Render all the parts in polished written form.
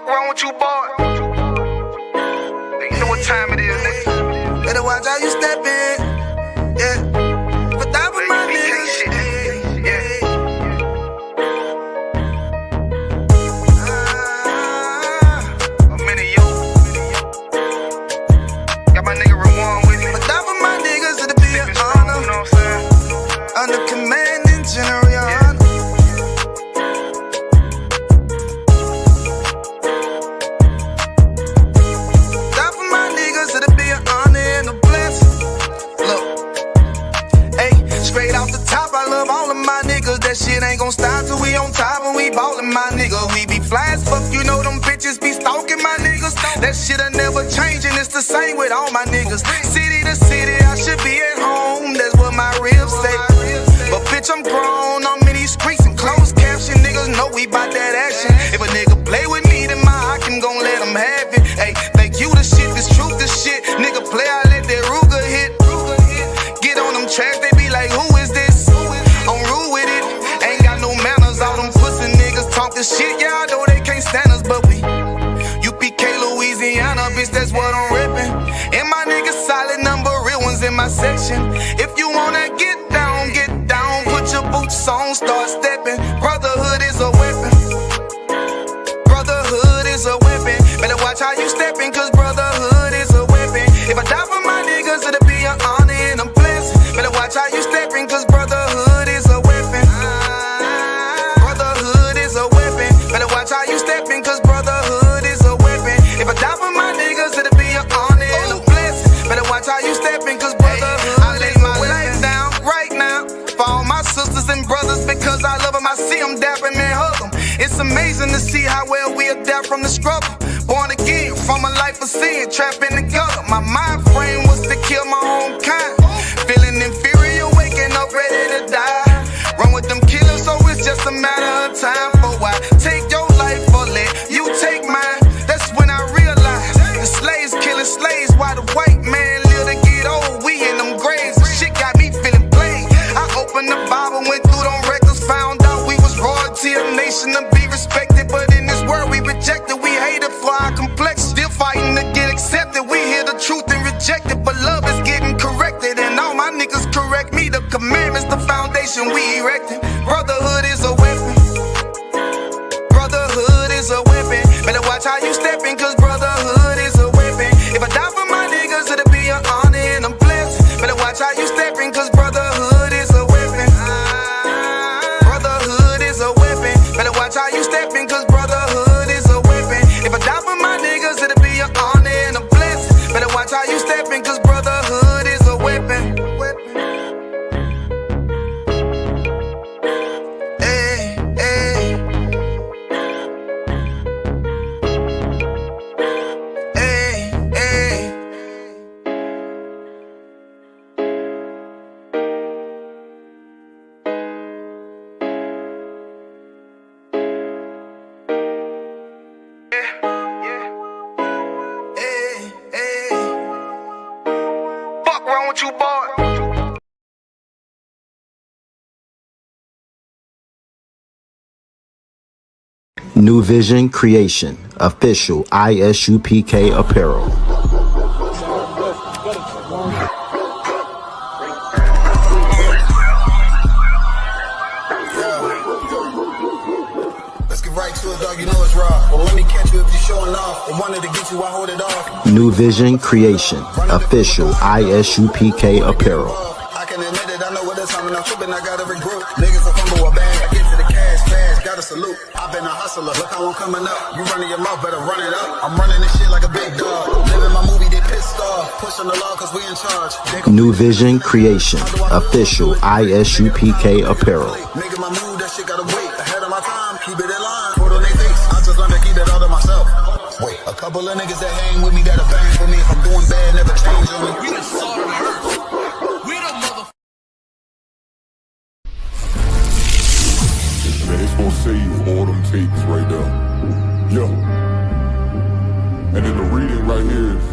Wrong with you, boy? You know what time it is, nigga. Better watch how you step in. Yeah. But that was my nigga. Yeah. I'm in you. Got my nigga Rawan with me. But that was my niggas, it'll be an honor. You know what I'm saying? Under commanding General. That shit ain't gon' stop till we on top and we ballin', my nigga. We be fly as fuck, you know them bitches be stalking my niggas. That shit'll never change and it's the same with all my niggas. City to city, I should be at home, that's what my ribs say. But bitch, I'm grown, I'm in these streets and closed caption. Niggas know we bout that action. If a nigga play with me, then my Hakim gon' let him have it. Hey, think you the shit, this truth the shit. Nigga play, I let that Ruger hit. Get on them tracks, they be like, who is this? I'm rude with it. Ain't got no manners. All them pussy niggas talk this shit. Yeah, I know they can't stand us, but we UPK, Louisiana, bitch, that's what I'm reppin'. And my niggas solid number, real ones in my section. If you wanna get down, put your boots on, start steppin'. Brotherhood is a weapon. Brotherhood is a weapon. Better watch how you steppin', cause brotherhood is a weapon. If I die for my niggas, it'll be an honor and a blessing. Better watch how you steppin', cause brotherhood is a weapon. Brotherhood is a weapon. Better watch how you steppin', cause brotherhood is a weapon. If I die for my niggas, it'll be an honor and a blessing. Better watch how you steppin', cause brotherhood. I lay my life down right now for all my sisters and brothers, because I love them. I see them dapping and hug them. It's amazing to see how well we adapt from the struggle. Born again from a life of sin, trapped in the gutter. My mind frame was to kill my own kind. Feeling inferior, waking up ready to die. Run with them killers, so it's just a matter of time. For why take your life or let you take mine? That's when I realized the slaves killing slaves while the white man live to get old. We in them graves, the shit got me feeling played. I opened the Bible, went through them records, found out we was royalty, a nation to be respected. But in this world we rejected, we hated for our complexion. Still fighting to get accepted. We hear the truth and reject it, but love is getting corrected. And all my niggas correct me. The commandments, the foundation we erected. Brotherhood is a weapon. Brotherhood is a weapon. Better watch how you steppin', cause brotherhood is a weapon. If I die for my niggas, it'll be an honor and a blessing. Better watch how you steppin', cause brotherhood is a weapon. Brotherhood is a weapon. Better watch how you steppin', cause brotherhood is a weapon. If I die for my niggas, it'll be an honor and a blessing. Better watch how you steppin', cause brotherhood is a weapon. Hey, hey. Hey, hey. Wrong with you, boy? New Vision Creation, official ISUPK apparel. Let's get right to it, dog. You know it's raw. Well, let me catch you if you're showing off. I wanted to get you, I hold it off. New Vision Creation, official ISUPK apparel. I can admit it, I know what it's time and I'm tripping, I got every group. Niggas will fumble a bag, I get to the cash fast, gotta salute. I've been a hustler, look how I'm coming up. You running your mouth, better run it up. I'm running this shit like a big dog. Living my movie, they pissed off. Pushing the law cause we in charge. New Vision Creation, official ISUPK apparel. Making my move, that shit gotta wait. Ahead of my time, keep it in line. Put on their face, I just learned to keep it all to myself. Wait, a couple of niggas that hang with me that'll bang for me. If I'm doing bad, never change on me. We the salt of the earth. We the mother. Man, it's gonna save all them tapes right there. Yo. And then the reading right here is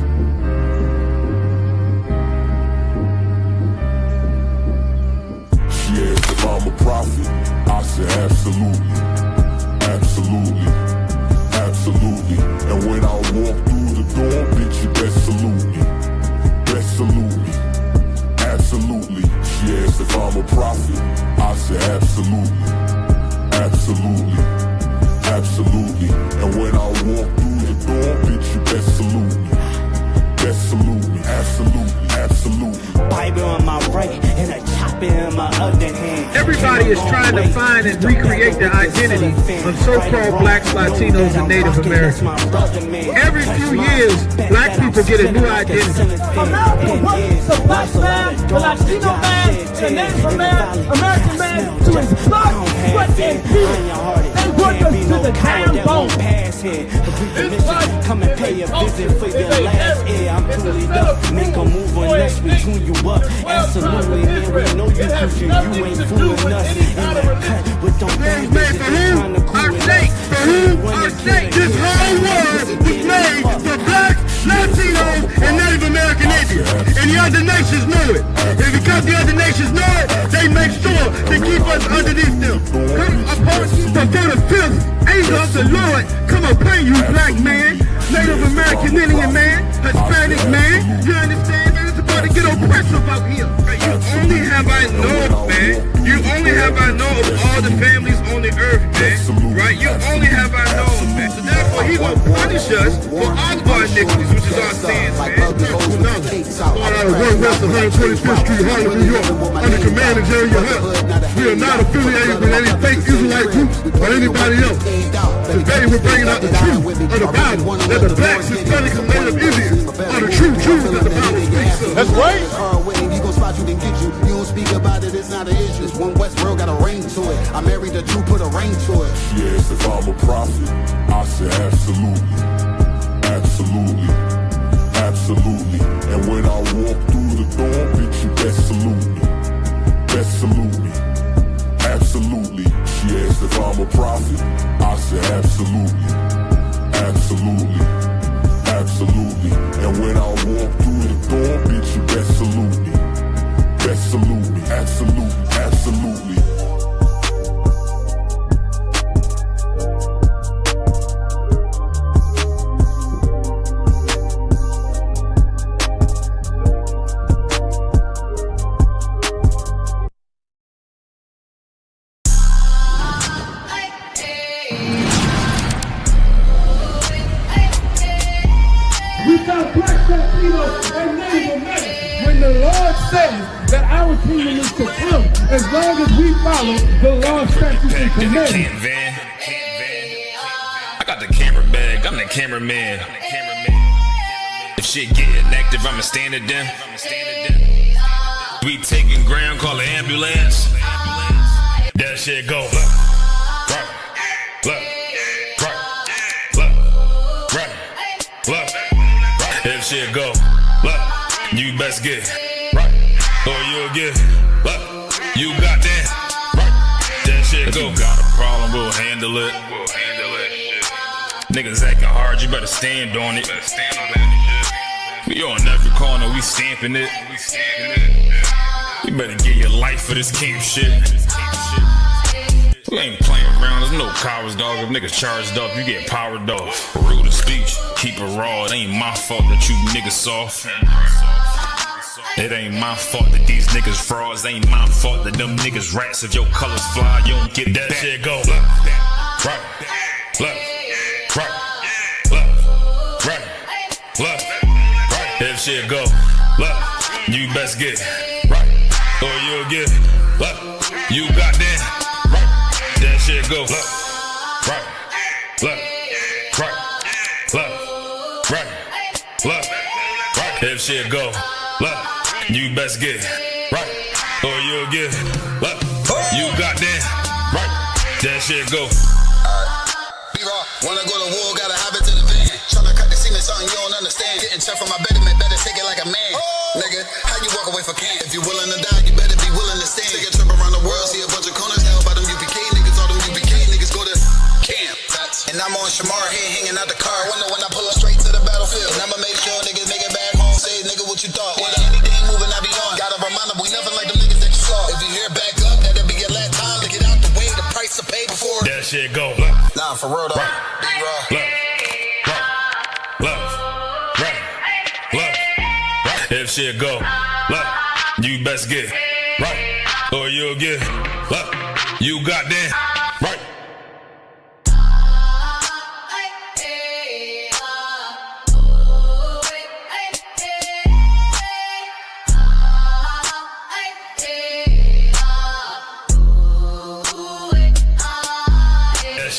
Everybody is trying to find and recreate the identity of so-called blacks, Latinos, and Native Americans. Every few years, black people get a new identity. America wants the black man, the Latino man, the Native American man to his blood, sweat, and tears. They work us to the damn bone. Come and pay a visit for your last year. I'm pulled up, make a move unless we tune you up. Absolutely, man, we know you crucial. You ain't fooling us. But don't think this is trying to cool it up. This whole world was made for blacks, Latinos, and Native American Indians. And the other nations know it. And because the other nations know it, they make sure to keep us underneath them. Before the fifth angel of the Lord come upon you, black man, Native American Indian man, Hispanic man, you understand? Man, it's about to get oppressive out here. You only have I know, man. You only have I know of all the families on the earth, man. Right? You only have I know, man. So therefore, he will punish us for all of our iniquities, which is our sins, man. Going out of 1 West 125th Street, Harlem, New York, under command of Jerry Hunt. We are not affiliated with any fake Israelite groups or anybody else. Today, we're bringing out the truth of the Bible, that the blacks, Hispanics, and Native Indians are the true Jews that the Bible speaks of. That's right. He gon' spot you, then get you. You don't speak about it, it's not an issue. This one West world got a ring to it. I married a Jew, put a ring to it. Yes, if I'm a prophet, I say absolutely. Absolutely. Absolutely. And when I walk through the door, bitch, you best salute me. Best salute me. Absolutely. She asked if I'm a prophet, I said absolutely. Absolutely. Absolutely. And when I walk through the door, bitch, you best salute me. Best salute me. Absolutely. Absolutely. We got black, Latinos, and Native Americans. When the Lord says that our kingdom is to come, as long as we follow the law, statutes, and commandments. I got the camera bag, I'm the cameraman. If shit getting active, I'ma stand it down. We taking ground, call the ambulance. That shit go. Look. If shit go, look, you best get right, or you'll get, look, you got that, right, that shit go. If you got a problem, we'll handle it. Niggas acting hard, you better stand on it. We on every corner, we stamping it. You better get your life for this camp shit. We ain't playing around, there's no cowards, dog. If niggas charged up, you get powered off. Rude of speech, keep it raw. It ain't my fault that you niggas soft. It ain't my fault that these niggas frauds. It ain't my fault that them niggas rats. If your colors fly, you don't get that shit go. Look. If shit go, look, you best get right, or you'll get, look, you got that. That shit go, look. If shit go, look, you best get right, or you'll get, look, you got that, right, that shit go. B-Raw, wanna go to war, gotta hop into the van. Tryna cut the semen, something you don't understand. Getting checked from my betterment, better take it like a man. Nigga, how you walk away from camp? If you willing to die, you better be willing to stand. Take a trip around the world, see a bunch of corners held by them UPK niggas. All them UPK niggas go to camp. And I'm on Shamar here, hanging out the car. Wonder when I pull up straight to the battlefield. And I'ma make sure niggas make it back home. Say, nigga, what you thought? Well, anything moving, I be on. Gotta remind them, we nothing like them niggas that you saw. If you hear back up, that'll be your last time to get out the way. The price to pay before. That shit go. Nah, for real though. Look. If shit go, look, you best get right, or you'll get, look, you got that, right.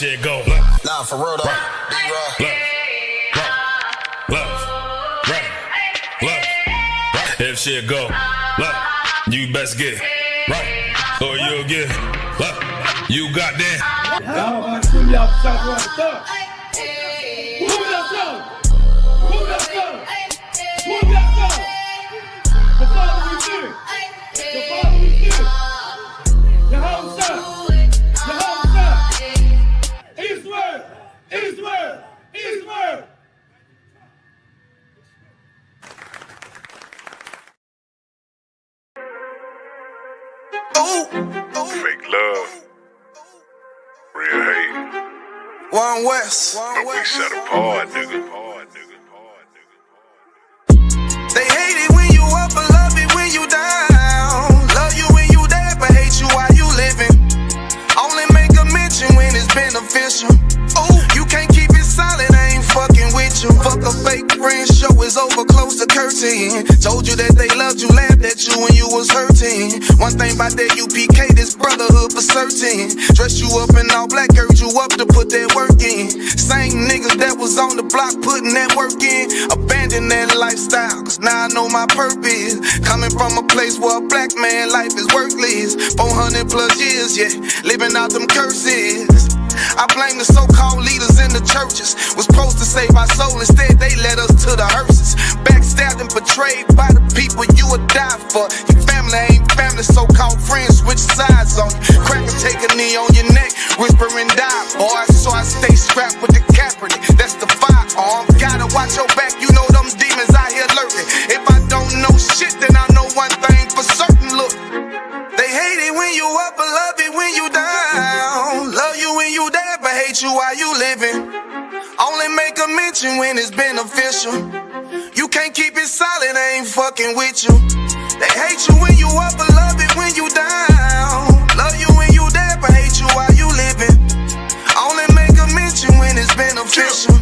shit go. Left, Nah, for real though. left, left, right, left. If shit go left, you best get right, or you'll get left. You got that. Y'all about to put me out the South Rock Star. Who that song? Who that song? Who that song? The Father we fear. The Father we fear. The whole side. The whole side. Israel. Israel. Israel. Fake love, real hate. One West. But we set apart, nigga. They hate it when you up, but love it when you down. Love you when you dead, but hate you while you living. Only make a mention when it's beneficial. Oh, you can't keep it solid, I ain't fucking with you. Fuck a fake friend, show is over, close the curtain. Told you that they loved you, laughed at you when you was hurting. One thing about that UPK, this brotherhood for certain. Dress you up in all black, urge you up to put that work in. Same niggas that was on the block putting that work in. Abandon that lifestyle, cause now I know my purpose. Coming from a place where a black man life is worthless. 400 plus years, yeah, living out them curses. I blame the so-called leaders in the churches. Was supposed to save our soul, instead they led us to the hearses. Backstabbed and betrayed by the people you would die for. Your family ain't family, so-called friends switch sides on you. Cracker take a knee on your neck, whisper and die, boy. So I stay strapped with the Kaepernick, that's the firearm. Gotta watch your back, you know them demons out here lurking. If I don't know shit, then I know one thing for certain, look. They hate it when you up, but love it when you down. Love you when you dead, but hate you while you living. Only make a mention when it's beneficial. You can't keep it solid, I ain't fucking with you. They hate you when you up, but love it when you down. Love you when you dead, but hate you while you living. Only make a mention when it's beneficial.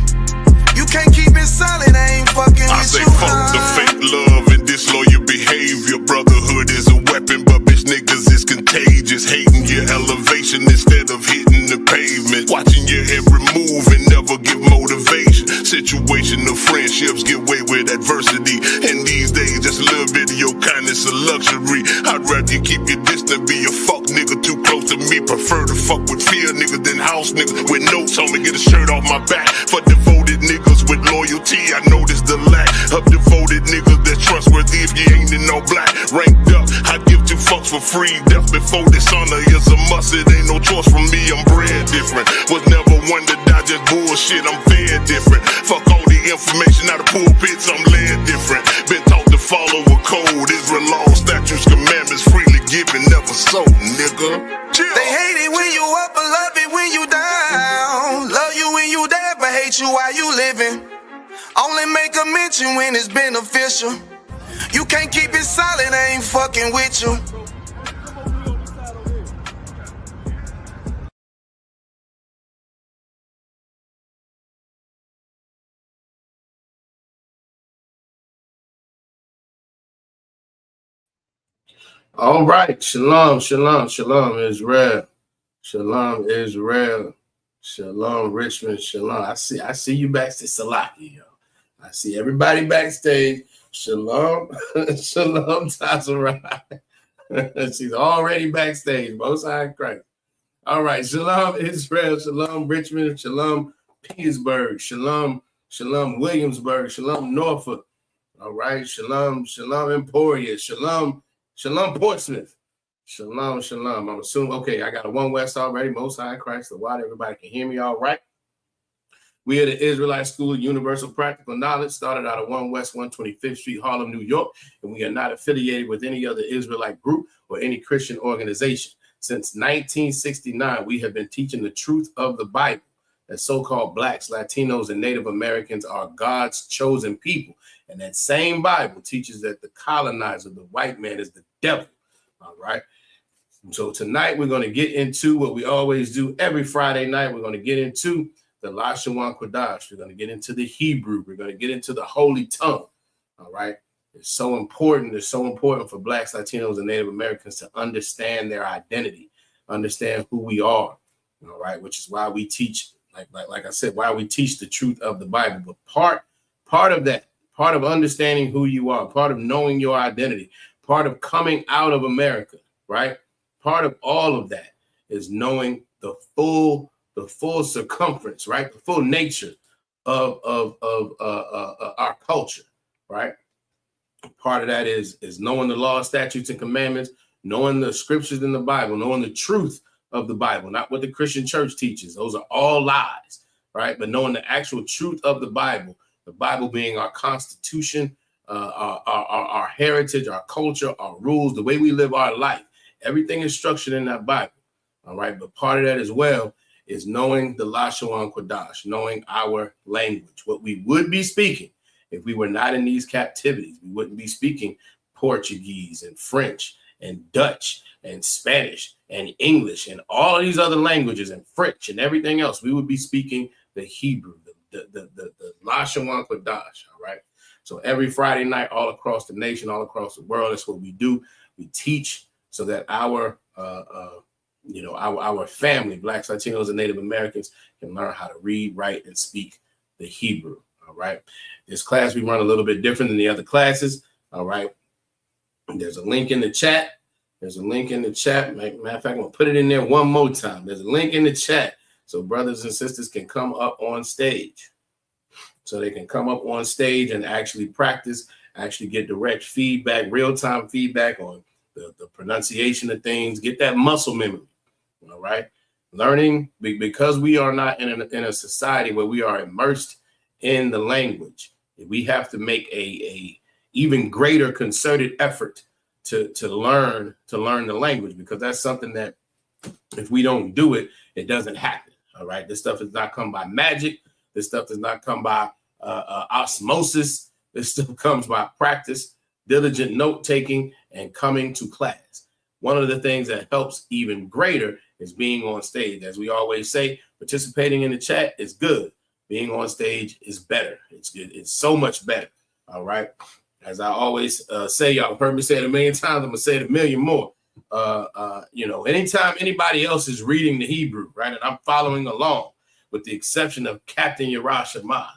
You can't keep it solid, I ain't fucking I with say you. fuck the fake love and disloyal behavior. Brotherhood is a weapon, but bitch niggas is contagious. Hating your elevation instead of hitting the pavement. Watching your every move and never give motivation. Situational friendships give way with adversity. And these days, just a little bit of your kindness a luxury. I'd rather you keep your distance, be a fuck nigga too close to me. Prefer to fuck with fear niggas than house niggas with notes on me. Get a shirt off my back for devoted niggas with loyalty. I notice the lack of devoted niggas that's trustworthy if you ain't in no black. Ranked up, I give two fucks for free. Death before dishonor is a must. It ain't no choice from me, I'm bred different. Was never one to die, just bullshit, I'm fed different. Fuck all the information out of pulpits, I'm led different. Been taught to follow a code. Israel law, statutes, commandments, freely given, never sold, nigga. Chill. They hate it when you up, but love it when you down. Love you when you dead, but hate you while you living. Only make a mention when it's beneficial. You can't keep it solid, I ain't fucking with you. All right, shalom, shalom, shalom, Israel, shalom, Israel, shalom, Richmond, shalom. I see you backstage, Salaki, yo. I see everybody backstage. Shalom, shalom, Tazarai. She's already backstage, both sides Christ. All right, shalom, Israel, shalom, Richmond, shalom, Petersburg, shalom, shalom, Williamsburg, shalom, Norfolk. All right, shalom, shalom, Emporia, shalom, shalom, Portsmouth. Shalom, shalom. I'm assuming, okay, I got a One West already. Most High Christ, the water. Everybody can hear me all right. We are the Israelite School of Universal Practical Knowledge, started out of One West 125th Street, Harlem, New York, and we are not affiliated with any other Israelite group or any Christian organization. Since 1969, we have been teaching the truth of the Bible, that so-called Blacks, Latinos, and Native Americans are God's chosen people. And that same Bible teaches that the colonizer, the white man, is the devil. All right. So tonight we're going to get into what we always do every Friday night. We're going to get into the Lashawan Qadash. We're going to get into the Hebrew. We're going to get into the Holy Tongue. All right. It's so important. It's so important for Blacks, Latinos, and Native Americans to understand their identity, understand who we are. All right, which is why we teach, like I said, why we teach the truth of the Bible. But part of that, part of understanding who you are, part of knowing your identity, part of coming out of America, right? Part of all of that is knowing the full circumference, right? The full nature of our culture, right? Part of that is knowing the law, statutes, and commandments, knowing the scriptures in the Bible, knowing the truth of the Bible, not what the Christian church teaches. Those are all lies, right? But knowing the actual truth of the Bible being our constitution, our heritage, our culture, our rules, the way we live our life. Everything is structured in that Bible, all right? But part of that as well is knowing the Lashawan Qadash, knowing our language, what we would be speaking if we were not in these captivities. We wouldn't be speaking Portuguese and French and Dutch and Spanish and English and all of these other languages and French and everything else. We would be speaking the Hebrew, the Lashawan Qadash, all right? So every Friday night, all across the nation, all across the world, that's what we do. We teach so that our family, Blacks, Latinos, and Native Americans can learn how to read, write, and speak the Hebrew, all right? This class we run a little bit different than the other classes, all right? There's a link in the chat. There's a link in the chat. Matter of fact, I'm going to put it in there one more time. There's a link in the chat so brothers and sisters can come up on stage. So they can come up on stage and actually practice, actually get direct feedback, real-time feedback on the pronunciation of things, get that muscle memory, all right? Learning, because we are not in a society where we are immersed in the language, we have to make a even greater concerted effort to learn the language, because that's something that if we don't do it, it doesn't happen, all right? This stuff does not come by magic. This stuff does not come by osmosis. This stuff comes by practice, diligent note-taking, and coming to class. One of the things that helps even greater is being on stage. As we always say, participating in the chat is good. Being on stage is better. It's good. It's so much better, all right? As I always say, y'all heard me say it a million times, I'm going to say it a million more. Anytime anybody else is reading the Hebrew, right, and I'm following along, with the exception of Captain Yerushalayim,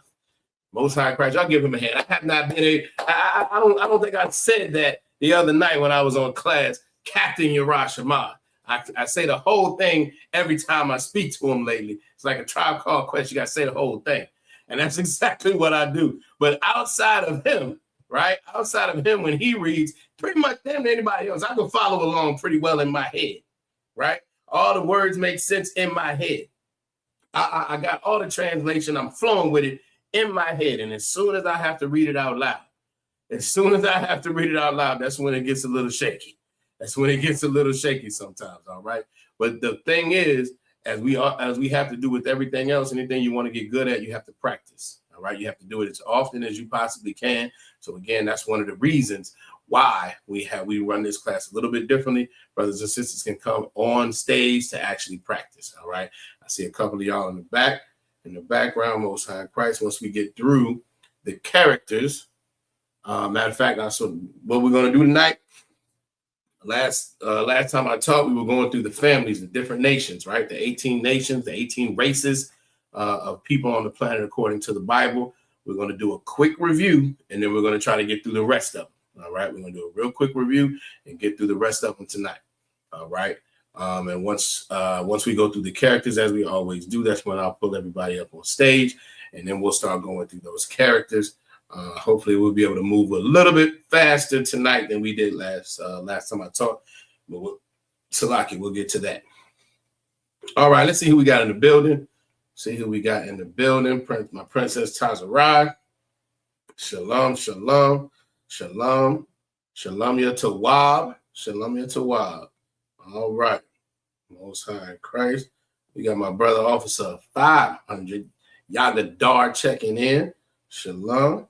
Most High Christ, y'all give him a hand. I have not been I don't think I said that the other night when I was on class, Captain Yerushalayim. I say the whole thing every time I speak to him lately. It's like a Tribe Called Quest. You got to say the whole thing. And that's exactly what I do. But outside of him, right? Outside of him, when he reads, pretty much than anybody else, I can follow along pretty well in my head, right? All the words make sense in my head. I got all the translation. I'm flowing with it in my head. And as soon as I have to read it out loud, that's when it gets a little shaky. That's when it gets a little shaky sometimes, all right? But the thing is, as we have to do with everything else, anything you want to get good at, you have to practice, all right? You have to do it as often as you possibly can. So again, that's one of the reasons why we run this class a little bit differently. Brothers and sisters can come on stage to actually practice, all right? I see a couple of y'all in the background, Most High Christ. Once we get through the characters, matter of fact, so what we're going to do tonight, last time I talked, we were going through the families, the different nations, right? The 18 nations, the 18 races of people on the planet according to the Bible. We're going to do a quick review, and then we're going to try to get through the rest of them, all right? We're going to do a real quick review and get through the rest of them tonight, all right? And once we go through the characters, as we always do, that's when I'll pull everybody up on stage, and then we'll start going through those characters. Hopefully we'll be able to move a little bit faster tonight than we did last time I talked. But Salaki, we'll get to that. All right, let's see who we got in the building. My Princess Tazarai. Shalom, shalom, shalom, shalom ya tawab, shalom ya tawab. All right, Most High Christ. We got my brother Officer 500, Yagadar checking in. Shalom.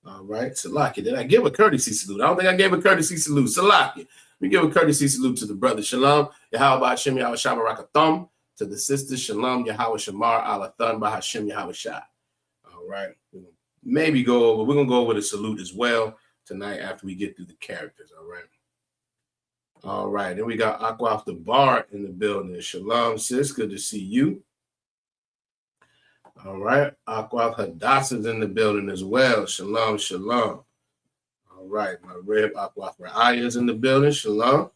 All right, Salaki. Did I give a courtesy salute? I don't think I gave a courtesy salute. Salaki. We give a courtesy salute to the brother. Shalom. Yahweh Hashem Yahweh Shabbarakatham. To the sister. Shalom. Yahweh Shamar Alathan Bahashem Yahweh Shah. All right. We're going to go over the salute as well tonight after we get through the characters. All right. All right. Then we got Aqua off the bar in the building. Shalom, sis. Good to see you. All right. Aqua Hadassah's in the building as well. Shalom, shalom. All right. My rib Aqua Ra'aya's in the building. Shalom.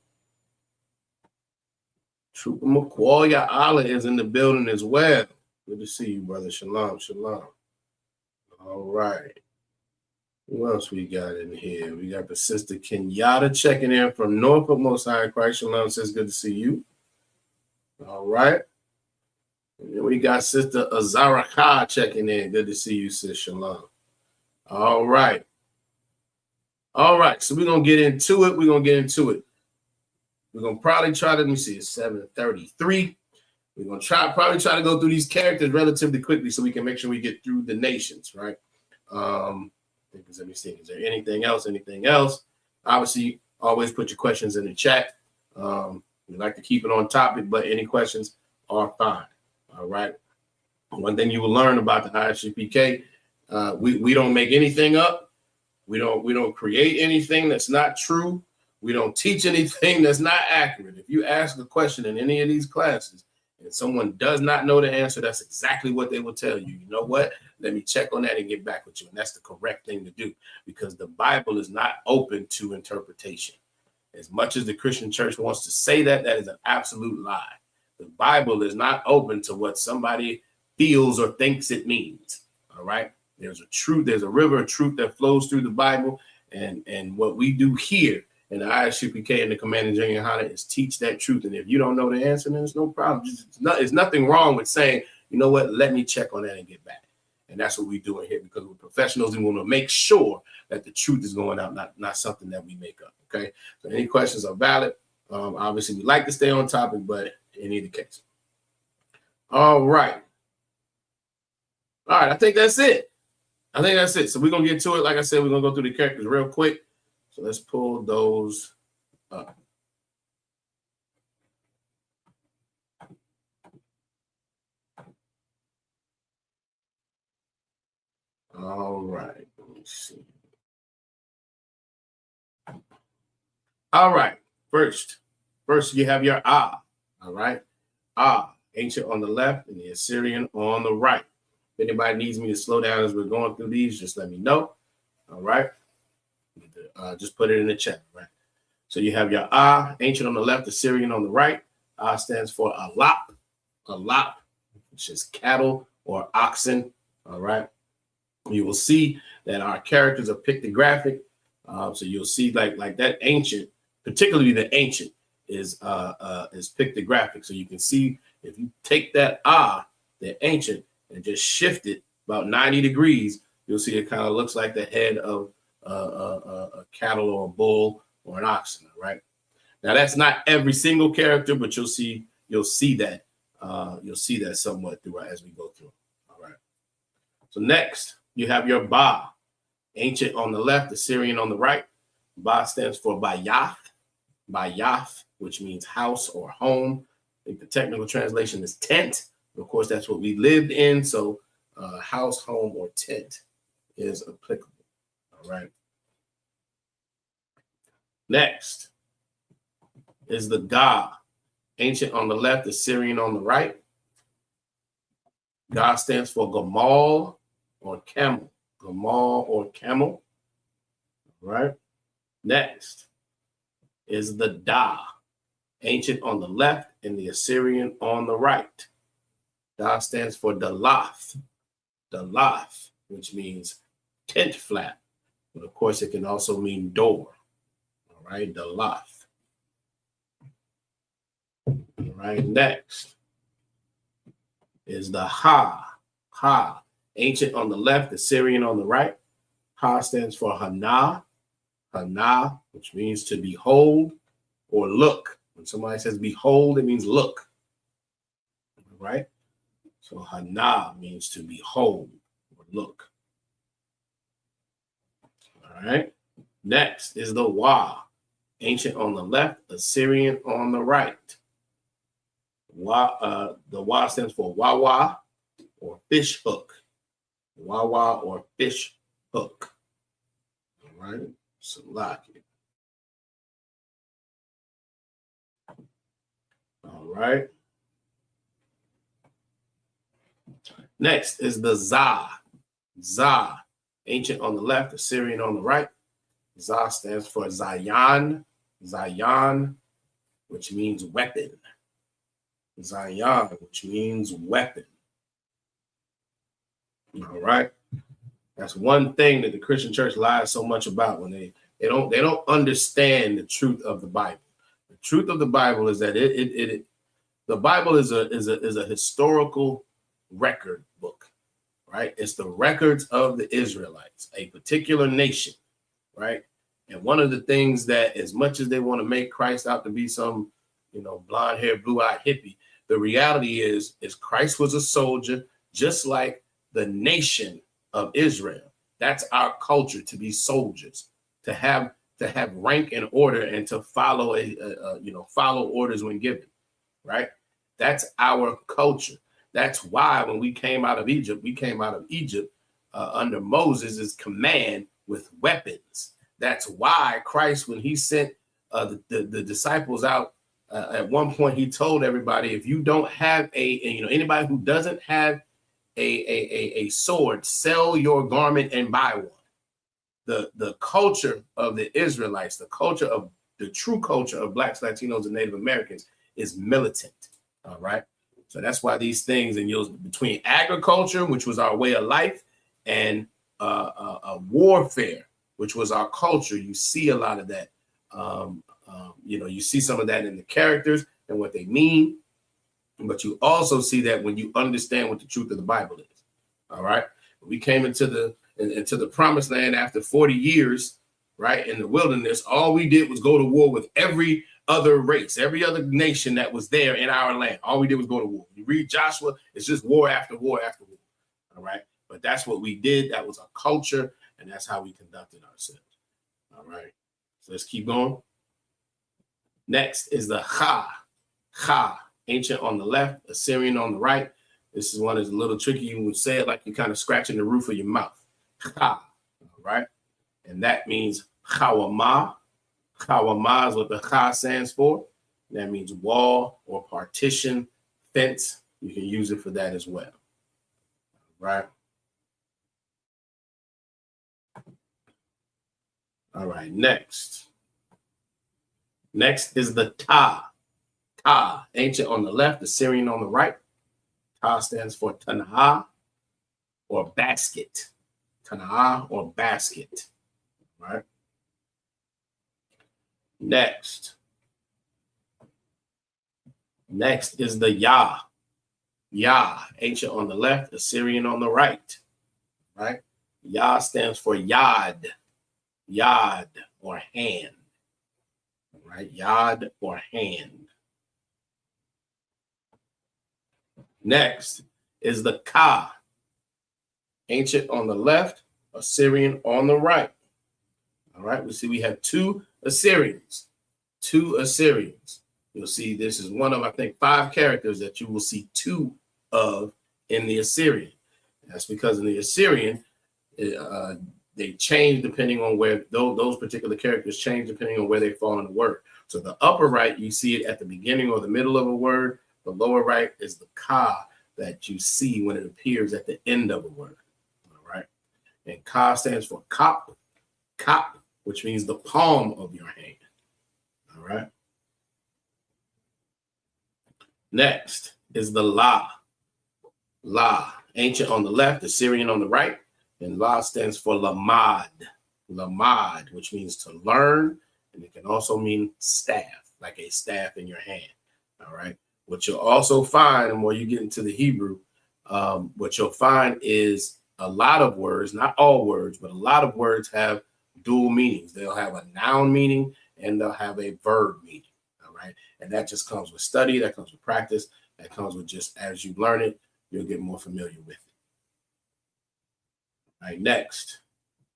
Trooper McQuarrie Allah is in the building as well. Good to see you, brother. Shalom, shalom. All right. Who else we got in here? We got the sister Kenyatta checking in from Norfolk, Most High in Christ. Shalom, says good to see you. All right. And then we got sister Azara Kha checking in. Good to see you, sis. Shalom. All right. All right. So we're going to get into it. We're going to probably try to, let me see, it's 7:33. We're going to probably try to go through these characters relatively quickly so we can make sure we get through the nations, right? Let me see. Is there anything else? Obviously, always put your questions in the chat. We like to keep it on topic, but any questions are fine. All right. One thing you will learn about the ISUPK, we don't make anything up. We don't create anything that's not true. We don't teach anything that's not accurate. If you ask a question in any of these classes and someone does not know the answer, that's exactly what they will tell you. You know what? Let me check on that and get back with you. And that's the correct thing to do because the Bible is not open to interpretation. As much as the Christian church wants to say that, that is an absolute lie. The Bible is not open to what somebody feels or thinks it means. All right. There's a truth. There's a river of truth that flows through the Bible. And what we do here in the ISUPK and the Commanding General Hana is teach that truth. And if you don't know the answer, then there's no problem. There's nothing wrong with saying, you know what, let me check on that and get back. And that's what we're doing here because we're professionals and we want to make sure that the truth is going out, not something that we make up. Okay. So any questions are valid. Obviously, we like to stay on topic, but in either case. All right. All right. I think that's it. So we're going to get to it. Like I said, we're going to go through the characters real quick. So let's pull those up. All right. Let me see. All right. First you have your All right. Ancient on the left and the Assyrian on the right. If anybody needs me to slow down as we're going through these, just let me know. All right. Just put it in the chat, right? So you have your ancient on the left, Assyrian on the right. Stands for alap, which is cattle or oxen. All right. You will see that our characters are pictographic. So you'll see like that ancient, particularly the ancient, is pictographic. So you can see if you take that the ancient, and just shift it about 90 degrees, you'll see it kind of looks like the head of a cattle or a bull or an oxen, right? Now that's not every single character, but you'll see that somewhat throughout as we go through. All right. So next you have your Ba, ancient on the left, Assyrian on the right. Ba stands for Bayath, which means house or home. I think the technical translation is tent. Of course, that's what we lived in. So house, home, or tent is applicable. All right. Next is the Ga, ancient on the left, Assyrian on the right. Ga stands for Gamal or camel. Gamal or camel. All right. Next is the Da, ancient on the left and the Assyrian on the right. Da stands for Dalath, which means tent flap. But of course, it can also mean door. All right, Dalath. All right, next is the Ha, ancient on the left, Assyrian on the right. Ha stands for Hana, which means to behold or look. When somebody says behold, it means look. All right. So Hana means to behold or look. All right. Next is the Wa, ancient on the left, Assyrian on the right. The Wa stands for Wawa or fish hook. Wawa or fish hook. All right. Salaki. All right. Next is the Za. Za, ancient on the left, Assyrian on the right. Za stands for Zion. Zion, which means weapon. Zion, which means weapon. All right. That's one thing that the Christian church lies so much about when they don't understand the truth of the Bible. The truth of the Bible is that the Bible is a historical record book, right? It's the records of the Israelites, a particular nation, right? And one of the things that, as much as they want to make Christ out to be some, blonde-haired, blue-eyed hippie, the reality is Christ was a soldier, just like the nation of Israel. That's our culture, to be soldiers, to have rank and order, and to follow follow orders when given, right? That's our culture. That's why when we came out of Egypt, under Moses' command with weapons. That's why Christ, when he sent the disciples out, at one point he told everybody, if you don't have anybody who doesn't have a sword, sell your garment and buy one. The culture of the Israelites, the true culture of Blacks, Latinos, and Native Americans is militant. All right. So that's why these things, and between agriculture, which was our way of life, and warfare, which was our culture, you see a lot of that. You see some of that in the characters and what they mean, but you also see that when you understand what the truth of the Bible is. All right. We came into the promised land after 40 years, right, in the wilderness. All we did was go to war with every other race, every other nation that was there in our land. All we did was go to war. You read Joshua, it's just war after war after war. All right. But that's what we did. That was our culture, and that's how we conducted ourselves. All right. So let's keep going. Next is the Cha. Cha, ancient on the left, Assyrian on the right. This is one that's a little tricky. You would say it like you're kind of scratching the roof of your mouth. Cha, all right? And that means Chawama. Chawama is what the Cha stands for. That means wall or partition, fence. You can use it for that as well. Right? All right, next. Next is the Ta. Ta, ancient on the left, Assyrian on the right. Ta stands for Tanah or basket. Tanah or basket. Right? Next is the Ya. Ya, ancient on the left, Assyrian on the right. Right? Ya stands for Yad. Yad or hand. Right? Yad or hand. Next is the Ka. Ancient on the left, Assyrian on the right. All right, we see we have two Assyrians. Two Assyrians. You'll see this is one of, I think, 5 characters that you will see 2 of in the Assyrian. That's because in the Assyrian, they change depending on where those particular characters change depending on where they fall in the word. So the upper right, you see it at the beginning or the middle of a word. The lower right is the Ka that you see when it appears at the end of a word. All right. And Ka stands for Kop. Kop, which means the palm of your hand. All right. Next is the La. La, ancient on the left, Assyrian on the right. And La stands for Lamad. Lamad, which means to learn. And it can also mean staff, like a staff in your hand. All right. What you'll also find, and when you get into the Hebrew, what you'll find is a lot of words, not all words, but a lot of words have dual meanings. They'll have a noun meaning and they'll have a verb meaning. All right. And that just comes with study. That comes with practice. That comes with just as you learn it, you'll get more familiar with it. All right. Next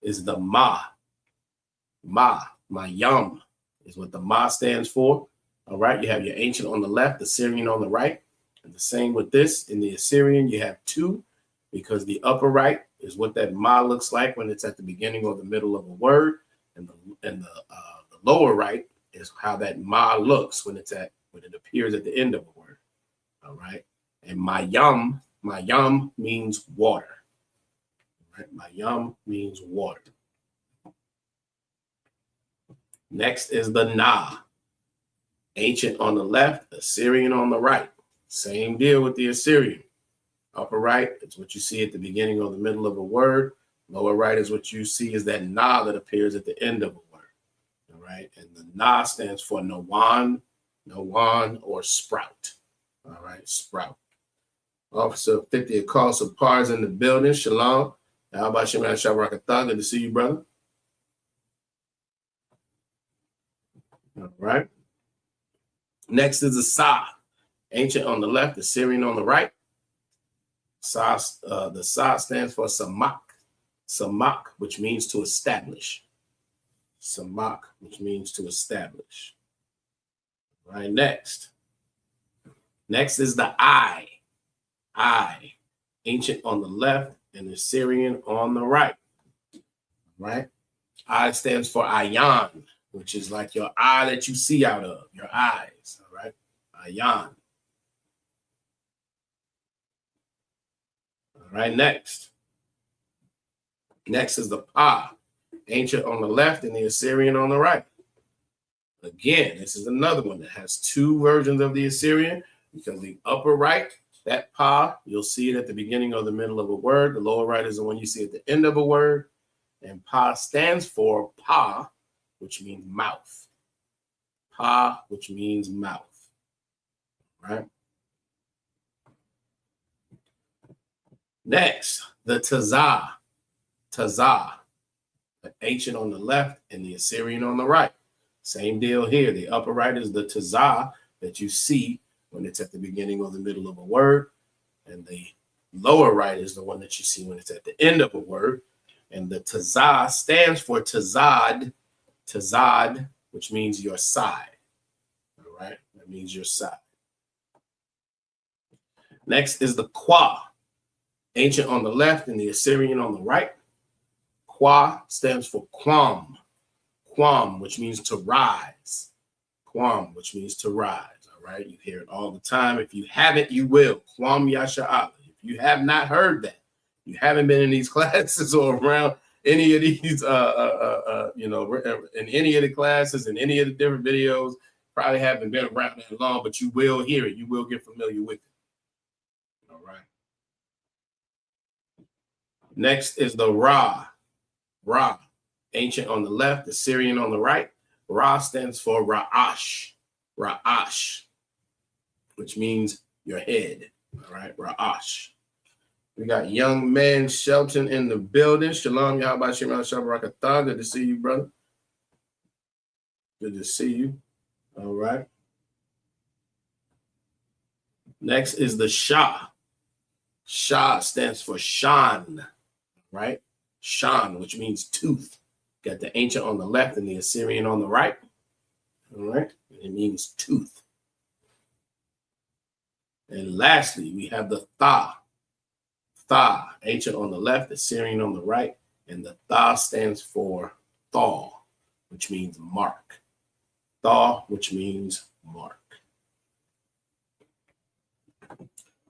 is the Ma. Ma, Mayam is what the Ma stands for. All right, you have your ancient on the left, Assyrian on the right. And the same with this. In the Assyrian, you have 2 because the upper right is what that Ma looks like when it's at the beginning or the middle of a word. And the lower right is how that Ma looks when it's at when it appears at the end of a word. All right. And mayam means water. All right. Mayam means water. Next is the Na. Ancient on the left, Assyrian on the right. Same deal with the Assyrian. Upper right is what you see at the beginning or the middle of a word. Lower right is what you see is that Na that appears at the end of a word. All right. And the Na stands for Nawan, or sprout. All right. Sprout. Officer 50 call some pars in the building. Shalom. How about you, man? Shabrakatah. Good to see you, brother. All right. Next is the Sa. Ancient on the left, Assyrian on the right. The Sa stands for Samak. Samak, which means to establish. Samak, which means to establish. All right, next. Next is the I. I. Ancient on the left and Assyrian on the right. Right? I stands for Ayan, which is like your eye that you see out of, your eyes. All right? Ayan. All right, next. Next is the Pa. Ancient on the left and the Assyrian on the right. Again, this is another one that has two versions of the Assyrian, because the upper right, that Pa, you'll see it at the beginning or the middle of a word. The lower right is the one you see at the end of a word. And Pa stands for Pa, which means mouth. Pa, which means mouth. Right? Next, the Tazah. Tazah. The ancient on the left and the Assyrian on the right. Same deal here. The upper right is the Tazah that you see when it's at the beginning or the middle of a word. And the lower right is the one that you see when it's at the end of a word. And the Tazah stands for Tazad. Tazad, which means your side. All right? That means your side. Next is the Qua. Ancient on the left and the Assyrian on the right. Qua stands for Quam. Quam, which means to rise. Quam, which means to rise. All right? You hear it all the time. If you haven't, you will. Quam Yasha'Allah. If you have not heard that, you haven't been in these classes or around any of these, in any of the classes, in any of the different videos, probably haven't been around that long, but you will hear it. You will get familiar with it. All right. Next is the Ra. Ra. Ancient on the left, Assyrian on the right. Ra stands for Ra'ash. Ra'ash, which means your head. All right, Ra'ash. We got young man Shelton in the building. Shalom, Yahweh Shem Shabrakatah. Good to see you, brother. Good to see you. All right. Next is the Shah. Shah stands for Shan, right? Shan, which means tooth. Got the ancient on the left and the Assyrian on the right. All right. It means tooth. And lastly, we have the Tha. Tha, ancient on the left, Assyrian on the right. And the Tha stands for Thaw, which means mark. Thaw, which means mark.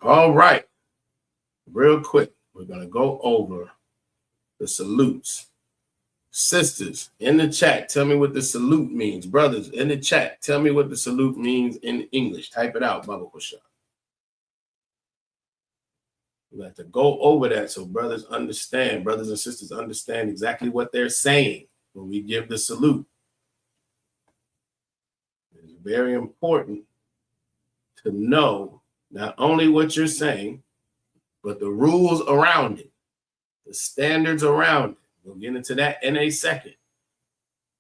All right. Real quick, we're going to go over the salutes. Sisters, in the chat, tell me what the salute means. Brothers, in the chat, tell me what the salute means in English. Type it out, Baba Kusha. We have to go over that so brothers understand, brothers and sisters understand exactly what they're saying when we give the salute. It's very important to know not only what you're saying, but the rules around it, the standards around it. We'll get into that in a second.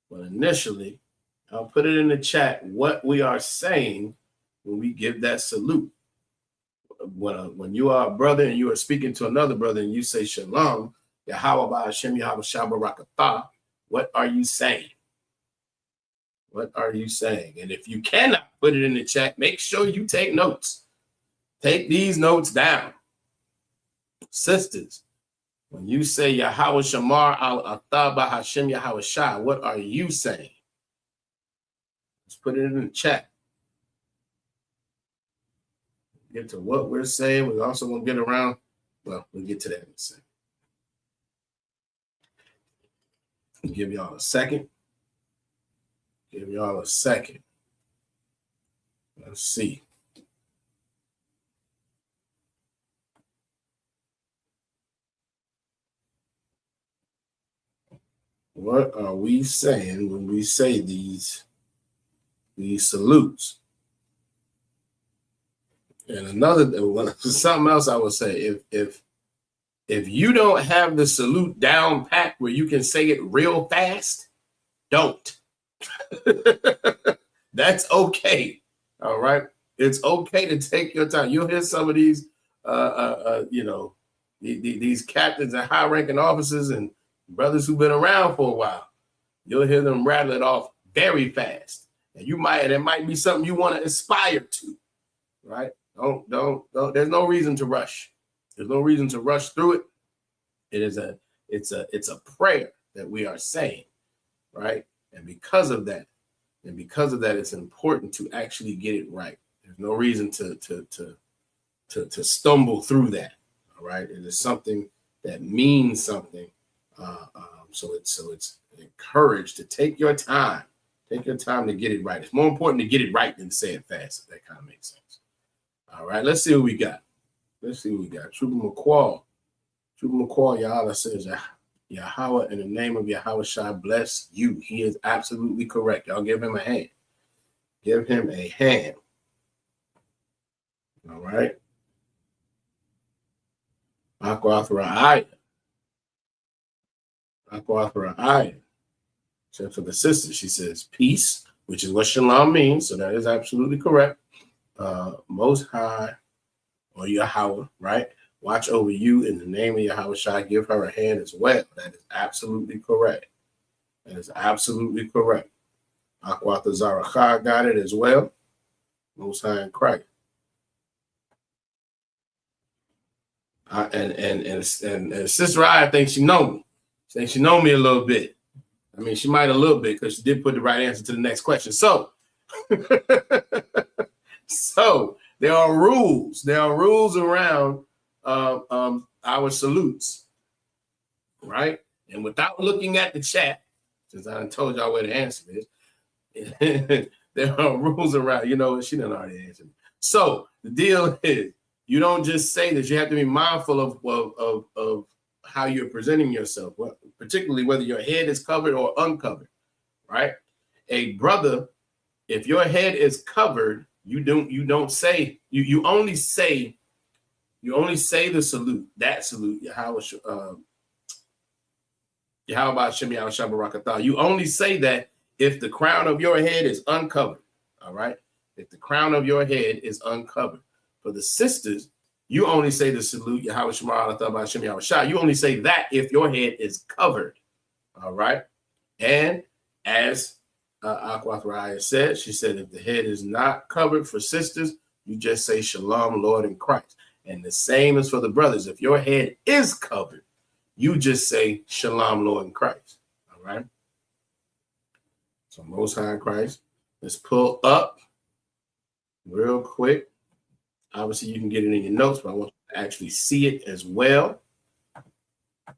But initially, I'll put it in the chat what we are saying when we give that salute. When you are a brother and you are speaking to another brother and you say shalom, Yahweh Ba'ashem Yahweh Shabbarakatah, what are you saying? What are you saying? And if you cannot put it in the chat, make sure you take notes. Take these notes down. Sisters, when you say Yahweh Shamar al-Atah Ba'ashem Yahweh Shah, what are you saying? Let's put it in the chat. get to what we're saying. We're also going to get around. Well, we'll get to that in a second. I'll give y'all a second. Give y'all a second. Let's see. What are we saying when we say these salutes? And something else I would say, if you don't have the salute down pat where you can say it real fast, don't. That's okay. All right. It's okay to take your time. You'll hear some of these these captains and high-ranking officers and brothers who've been around for a while. You'll hear them rattle it off very fast. And it might be something you want to aspire to, right? Don't. There's no reason to rush. There's no reason to rush through it. It's a prayer that we are saying, right? And because of that, it's important to actually get it right. There's no reason to stumble through that. All right. It is something that means something. So it's encouraged to take your time. Take your time to get it right. It's more important to get it right than to say it fast, if that kind of makes sense. All right, let's see what we got. Trooper McCall, Yahweh says, Yahweh, in the name of Yahweh Shai, bless you. He is absolutely correct. Y'all give him a hand. Give him a hand. All right. Aquathra Aya. So for the sister, she says peace, which is what shalom means. So that is absolutely correct. Most High, or Yahweh, right? Watch over you in the name of Yahweh Shai. Give her a hand as well. That is absolutely correct. Aquathra Zaracha got it as well. Most High in Christ. And Sister I think she know me. She thinks she know me a little bit. I mean, she might a little bit because she did put the right answer to the next question. So, so there are rules. There are rules around our salutes, right? And without looking at the chat, since I told y'all where the answer is, there are rules around. You know, she didn't already answer me. So the deal is, you don't just say that. You have to be mindful of how you're presenting yourself, particularly whether your head is covered or uncovered, right? A brother, if your head is covered, you only say the salute, that salute, Yahweh Ba'ashem Yahweh Shai Barakatah. You only say that if the crown of your head is uncovered, all right? If the crown of your head is uncovered. For the sisters, you only say the salute, Yahweh Shema Alatha Ba'ashem Yahweh Shai. You only say that if your head is covered, all right? And as Aquathra said, she said, if the head is not covered for sisters, you just say Shalom, Lord in Christ. And the same is for the brothers. If your head is covered, you just say Shalom, Lord in Christ, all right? So Most High in Christ. Let's pull up real quick. Obviously, you can get it in your notes, but I want you to actually see it as well. I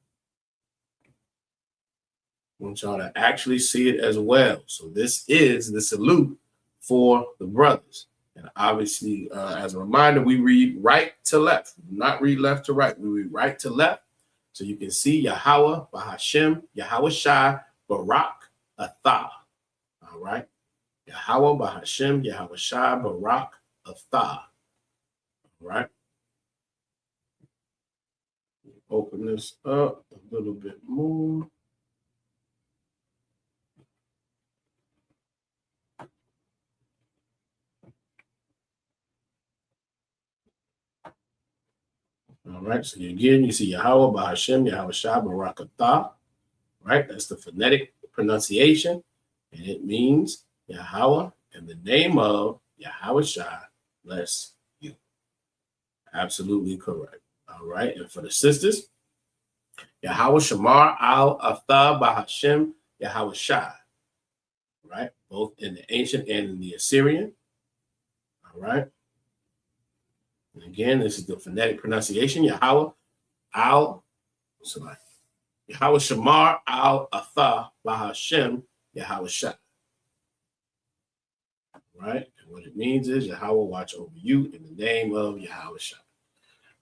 want y'all to actually see it as well. So this is the salute for the brothers. And obviously, as a reminder, we read right to left, not read left to right. We read right to left. So you can see Yahweh, Bahashem, Yahweh Shai, Barak, Athah. All right. Yahweh, Bahashem, Yahweh Shai, Barak, Athah. Right. Open this up a little bit more. All right. So again, you see Yahweh, Bahashem, Yahweh Shai, Barak Atah. Right. That's the phonetic pronunciation. And it means Yahweh in the name of Yahweh Shai, bless you. Absolutely correct. All right. And for the sisters, Yahweh Shamar al Aftah Bahashem Yahweh Shai. Right. Both in the ancient and in the Assyrian. All right. And again, this is the phonetic pronunciation. Yahweh Yahweh Shamar al Atha Bahashem Yahweh Shah. Right? And what it means is Yahweh watch over you in the name of Yahweh Shah.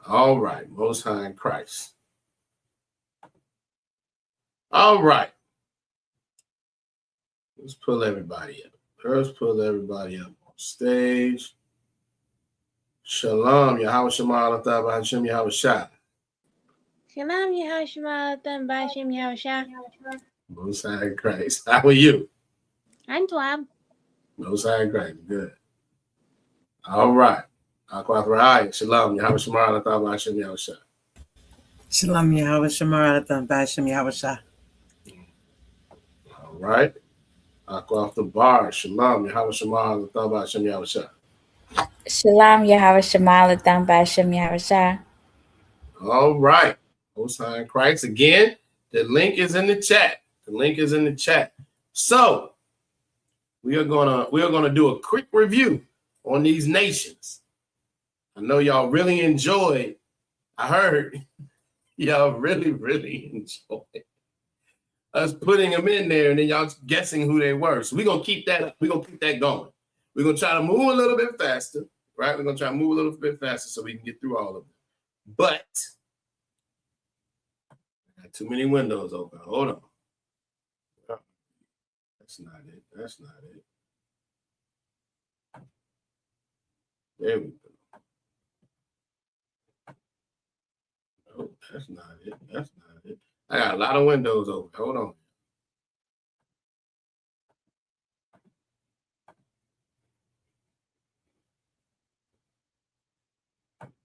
All right, Most High in Christ. All right. Let's pull everybody up. Let's pull everybody up on stage. Shalom, Yahweh Shamar al Atha Bahashem Yahweh Shah. Shalom, Yehoshua, Bashem Yahusha. Most High in Christ. How are you? I'm Twab. Most High in Christ. Good. All right. Shalom, Yahweh Shamar al Atha Bahashem Yahweh Shah. Shalom Yahweh Shamar Atam Bashem Yahweh Shah. All right. Off the bar. Shalom, Yahweh Shamar Atha Bahashem Yahweh Shah. Shalom Yahweh Shemal Adam Bashem Yahweh Shah. All right. Most High in Christ. Again, the link is in the chat. The link is in the chat. So we are gonna do a quick review on these nations. I know y'all really enjoyed. I heard y'all really enjoyed us putting them in there and then y'all guessing who they were. So we're gonna keep that. We're gonna keep that going. We're gonna try to move a little bit faster, right? We're gonna try to move a little bit faster so we can get through all of them. But I got too many windows open. Hold on. That's not it. That's not it. There we go. Oh, that's not it. That's not it. I got a lot of windows open. Hold on.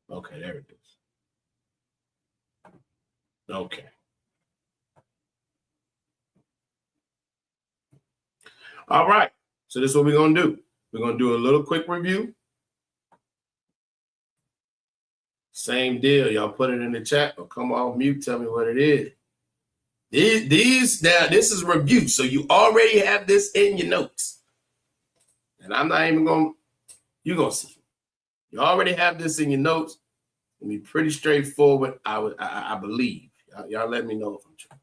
Okay, there it is. Okay. All right. So this is what we're going to do. We're going to do a little quick review. Same deal. Y'all put it in the chat or come off mute. Tell me what it is. Now, this is review. So you already have this in your notes. And I'm not even going to, you're going to see. You already have this in your notes. It'll be pretty straightforward, I believe. Y'all let me know if I'm true.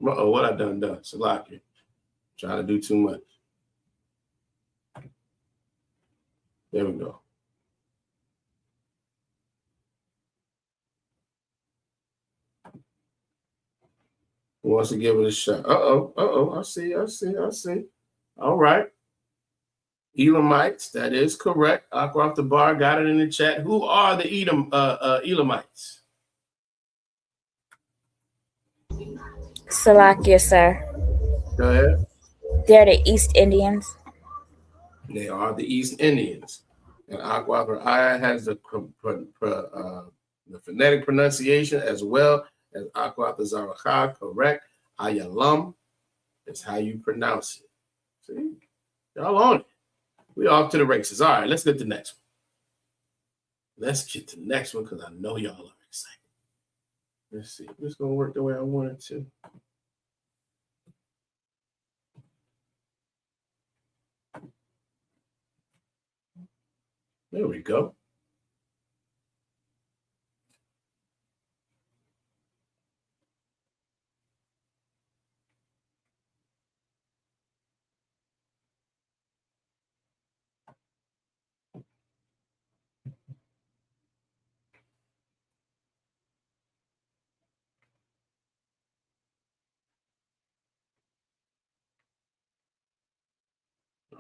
Uh-oh, what I done? Salaki. Trying to do too much. There we go. Who wants to give it a shot? I see. All right. Elamites, that is correct. Aqua off the bar got it in the chat. Who are the Elamites? Salakia, sir. Go ahead. They're the East Indians. They are the East Indians. And Aqua Aya has the phonetic pronunciation as well as Aqua Zaracha, correct. Ayalam is how you pronounce it. See? Y'all on it. We off to the races. All right, let's get to the next one. Let's get to the next one because I know y'all are excited. Let's see. It's going to work the way I want it to. There we go.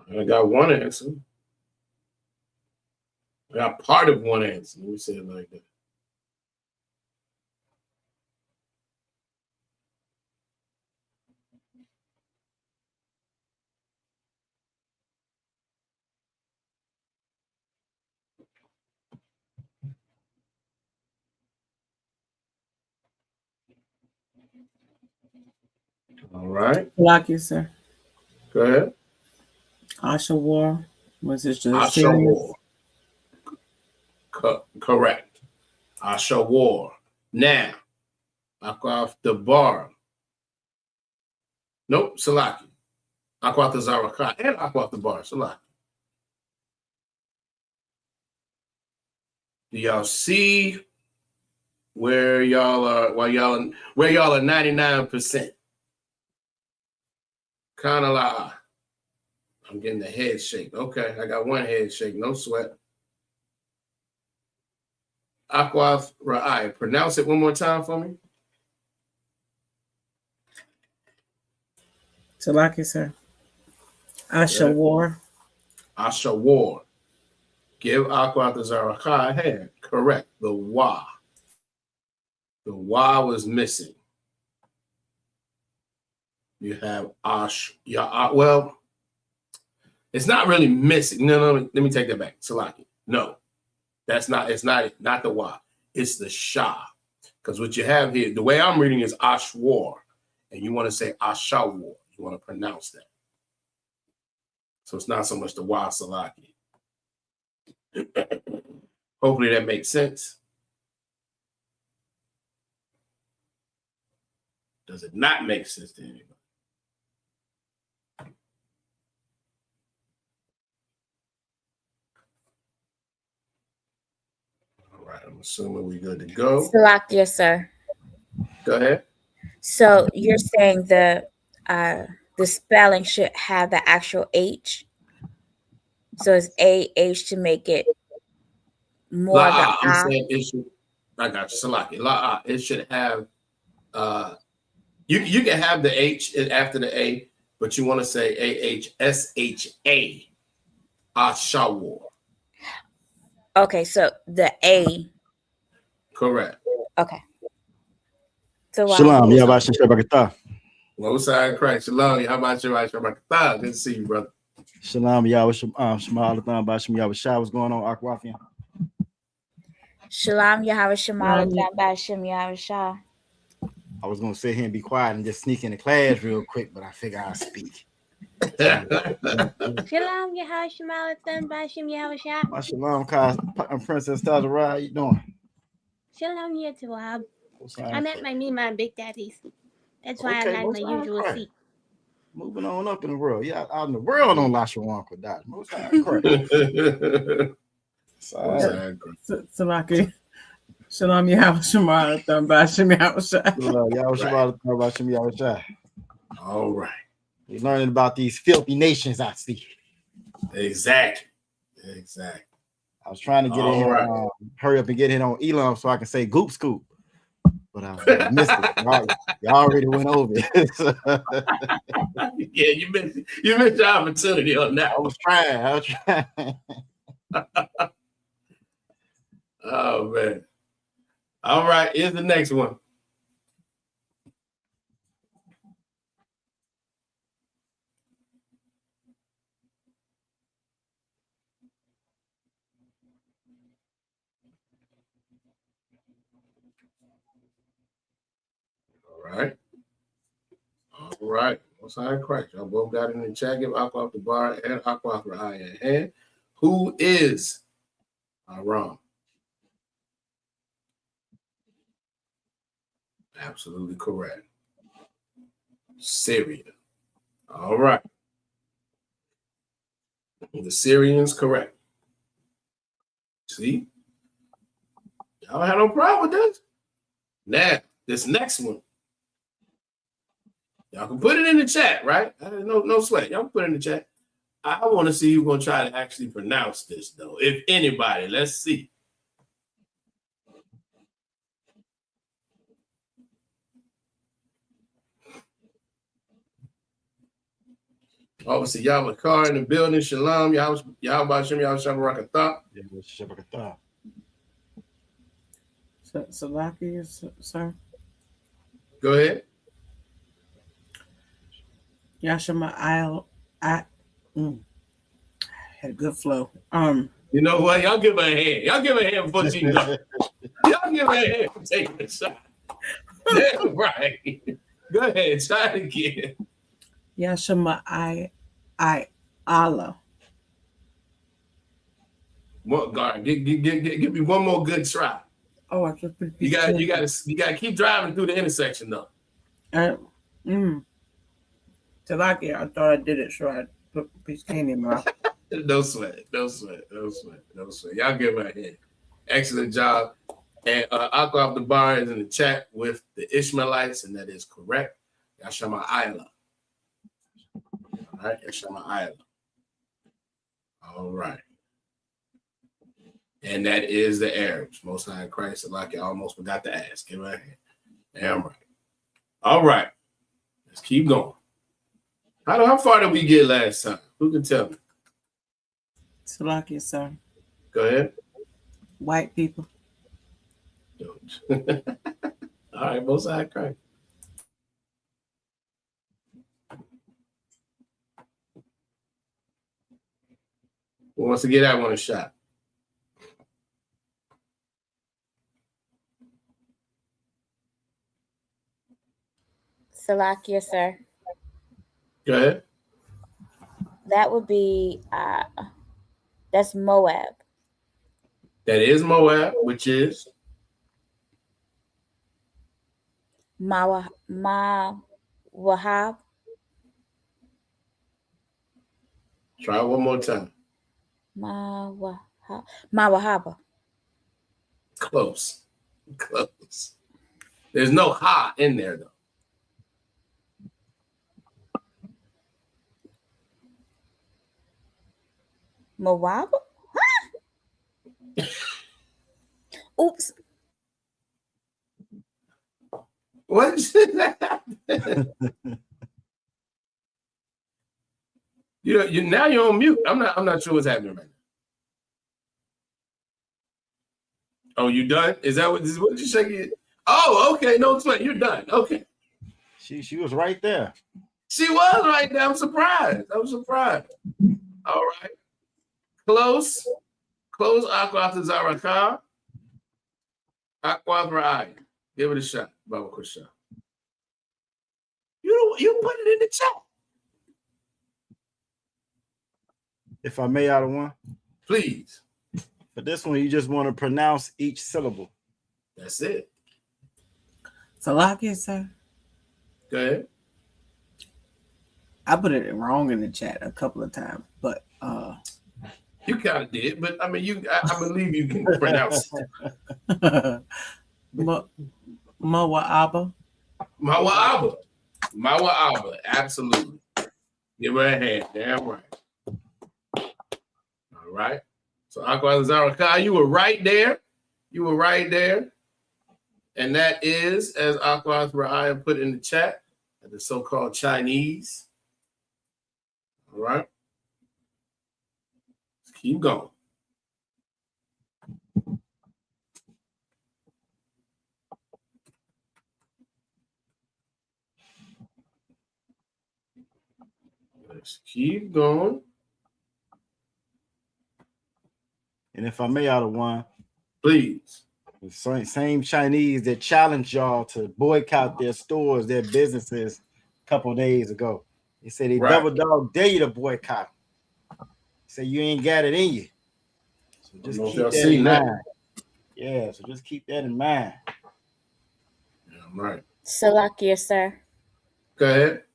I got one answer. I got part of one answer. Let me say it like that. All right. Like you, sir. Go ahead. Asha War. Was it just Asha War. Correct. Ashawar. Now, Akwaf the bar. Nope, Salaki. Akwaf the Zaraka and Akwaf the bar. Salaki. Do y'all see where y'all are? Where y'all are 99%? Kind of like I'm getting the head shake. Okay, I got one head shake. No sweat. Akwaf Ra'ai. Pronounce it one more time for me. Salaki, sir. Ashawar. Ashawar. Give Akwaf the Zaraka a hand. Correct. The Wa. The Wa was missing. You have Ash. Yeah, well, it's not really missing. No, let me take that back. Salaki. No, that's not. It's not the Wa. It's the Shah. Because what you have here, the way I'm reading is Ashwar, and you want to say Ashawar. You want to pronounce that. So it's not so much the Wa Salaki. Hopefully that makes sense. Does it not make sense to anybody? All right, I'm assuming we're good to go. Salakia, sir. Go ahead. So you're saying the spelling should have the actual H. So it's AH to make it more the I'm saying it should. I got you, Salaki. La, it should have. You can have the H after the A, but you want to say AHSHA. Ashawar. Okay, so the A. Correct. Okay. So Shalom, Yabashin Shabakatah. Low side crack. Shalom. How about you? Shabakatah. Good to see you, brother. Shalom, Yabashim Shemalathon Bashim Yabashah. What's going on, Akwafian? Shalom, Yahweh Shemalathon Bashim Yahushua. I was gonna sit here and be quiet and just sneak in the class real quick, but I figure I'll speak. Shalom, Yahweh Shemalathon Bashim Yahushua. Shalom, Princess Tazara. How you doing? Shalom, here to Wab. I'm at my Mima and Big Daddy's. That's why I'm not in my usual seat. Moving on up in the world. Yeah, out in the world on Lashawan Qadash. Most Salaki. Shalom, Yahweh Shemalathon Bashim Yahushua. All right. We're learning about these filthy nations, I see. Exactly. I was trying to get in here, hurry up and get in on Elam so I can say goop scoop. But I missed it. Y'all already went over it. Yeah, you missed your opportunity on that. I was trying. Oh, man. All right, here's the next one. All right. What's I Christ? Y'all both got it in the chat. Give Aqua the bar and Aqua for eye and hand. Who is Aram? Absolutely correct. Syria. All right. The Syrians correct. See? Y'all had no problem with this. Now, this next one. Y'all can put it in the chat, right? No sweat. Y'all can put it in the chat. I want to see who's going to try to actually pronounce this, though. If anybody, let's see. Obviously, y'all a car in the building. Shalom. Y'all Bashem, y'all Shabbarakatah. Shabbarakatah. Salaki, sir. Go ahead. Yashima, I had a good flow. You know what? Y'all give her a hand. Y'all give her a hand before she goes. Y'all give her a hand for taking a shot. Yeah, right. Go ahead. Try it again. Yashima, I Allah. What, God? Give me one more good try. Oh, I just put You got to keep driving through the intersection though. Tilapia, I thought I did it, so I put a piece of candy in my mouth. No sweat. Y'all give her a hand. Excellent job. And Aqua of the Bar is in the chat with the Ishmaelites, and that is correct. Yashama Ayla. All right, Yashama Ayla. All right. And that is the Arabs. Most High in Christ, like I almost forgot to ask. Give her a hand. Damn right. All right. Let's keep going. How far did we get last time? Who can tell me? Salakia, sir. Go ahead. White people. All right, most High in Christ. Who wants to get that one a shot? Salakia, sir. Go ahead. That would be that's Moab. That is Moab, which is Mawahab. Try one more time. Mawahaba. Close. There's no ha in there though. Moab? Huh? Oops. What should that happen? you now you're on mute. I'm not sure what's happening right now. Oh, you done? Is that what you shaking? Oh, okay. No sweat. You're done. Okay. She was right there. She was right there. I'm surprised. All right. Close Aqua to Zaraka. Aqua Ra'ai. Give it a shot, Baba Kusha. You put it in the chat. If I may, out of one. Please. For this one, you just want to pronounce each syllable. That's it. Salakia, sir. Go ahead. I put it wrong in the chat a couple of times, but you kind of did, but I mean, I believe you can pronounce it. Mawa'aba. Mawa'aba, absolutely. Give her a hand, damn right. All right. So Aqua Zaraka, you were right there. And that is, as Aqua Ra'aya put in the chat, the so-called Chinese. All right. Let's keep going. Let's keep going. And if I may, out of one, please. The same Chinese that challenged y'all to boycott their stores, their businesses a couple of days ago. They said they double dog dare you to boycott. Say you ain't got it in you. So just keep that in mind. Yeah, so just keep that in mind. Yeah, right. Salakia, sir. Go ahead.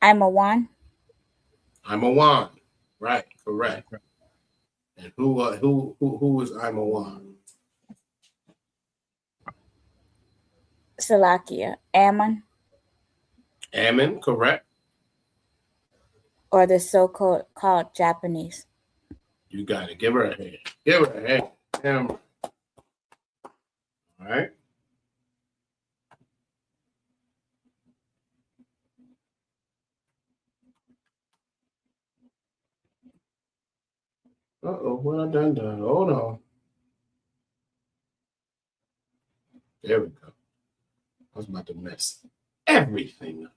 I'm a one. Right, correct. And who is I'm a one? Salakia. Ammon. Ammon, correct. Or the so-called Japanese. You got it. Give her a hand. Damn. All right. Uh-oh, what I done? Hold on. There we go. I was about to mess everything up.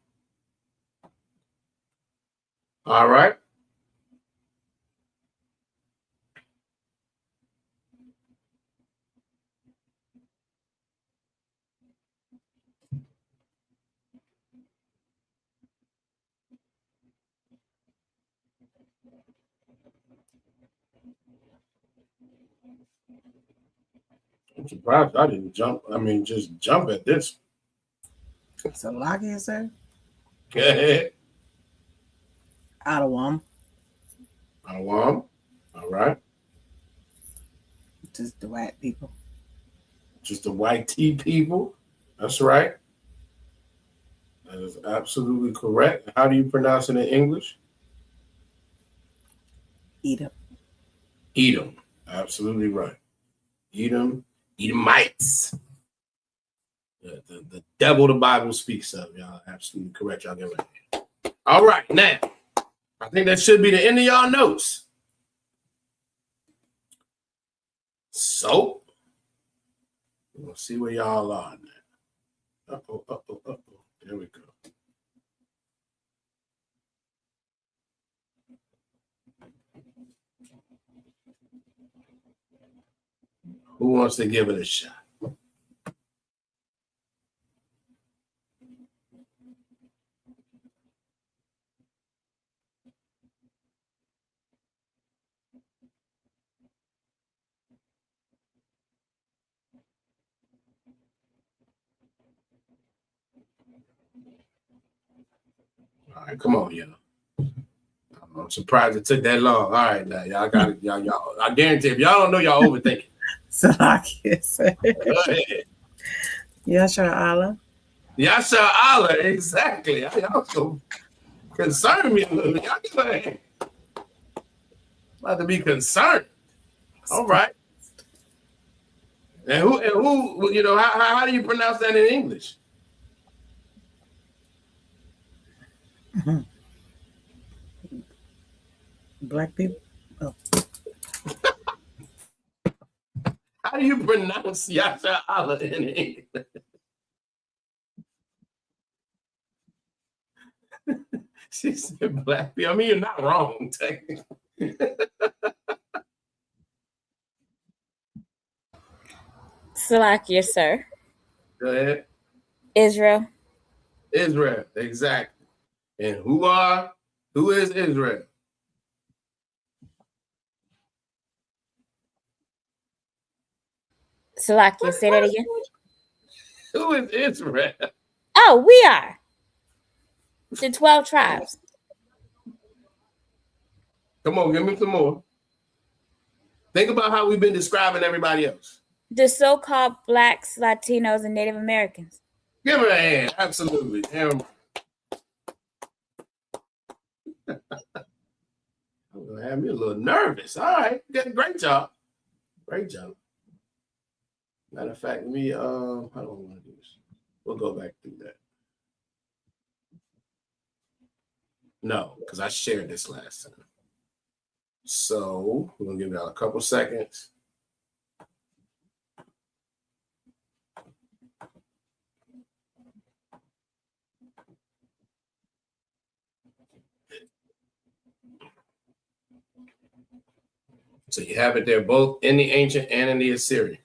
All right. I'm surprised I didn't jump. I mean, just jump at this. So Salakia, sir. Go ahead. Adawam. All right. Just the white people. Just the white tea people. That's right. That is absolutely correct. How do you pronounce it in English? Edom. Edom. Absolutely right. Edom. Edomites. The devil the Bible speaks of. Y'all absolutely correct. Y'all get right. All right. Now, I think that should be the end of y'all notes. So, we'll see where y'all are now. Uh-oh. There we go. Who wants to give it a shot? All right, come on, y'all. I'm surprised it took that long. All right, now y'all got it. Y'all. I guarantee if y'all don't know, y'all overthinking. Salakia, sir. Go ahead. Yasha Allah. Yasha Allah, exactly. Y'all so concerned me a little. Y'all go ahead. About to be concerned. All right. And who? You know, how do you pronounce that in English? Black people. Oh. How do you pronounce Yasha Allah in English? She said black people. I mean, you're not wrong, technically. Salakia, sir. Go ahead. Israel. Israel, exactly. And who is Israel? Salakia, say that again. Who is Israel? Oh, we are. The 12 tribes. Come on, give me some more. Think about how we've been describing everybody else. The so-called blacks, Latinos, and Native Americans. Give her a hand. Absolutely. Damn. I'm gonna have me a little nervous. All right. Great job. Great job. Matter of fact, how do I want to do this? We'll go back through that. No, because I shared this last time. So we're gonna give y'all a couple seconds. So you have it there both in the ancient and in the Assyrian.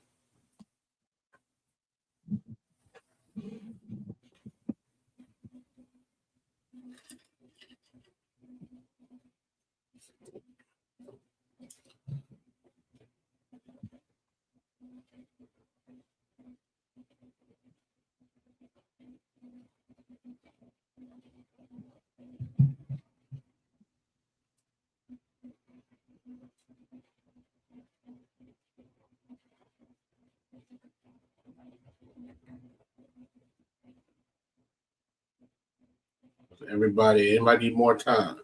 Anybody need more time?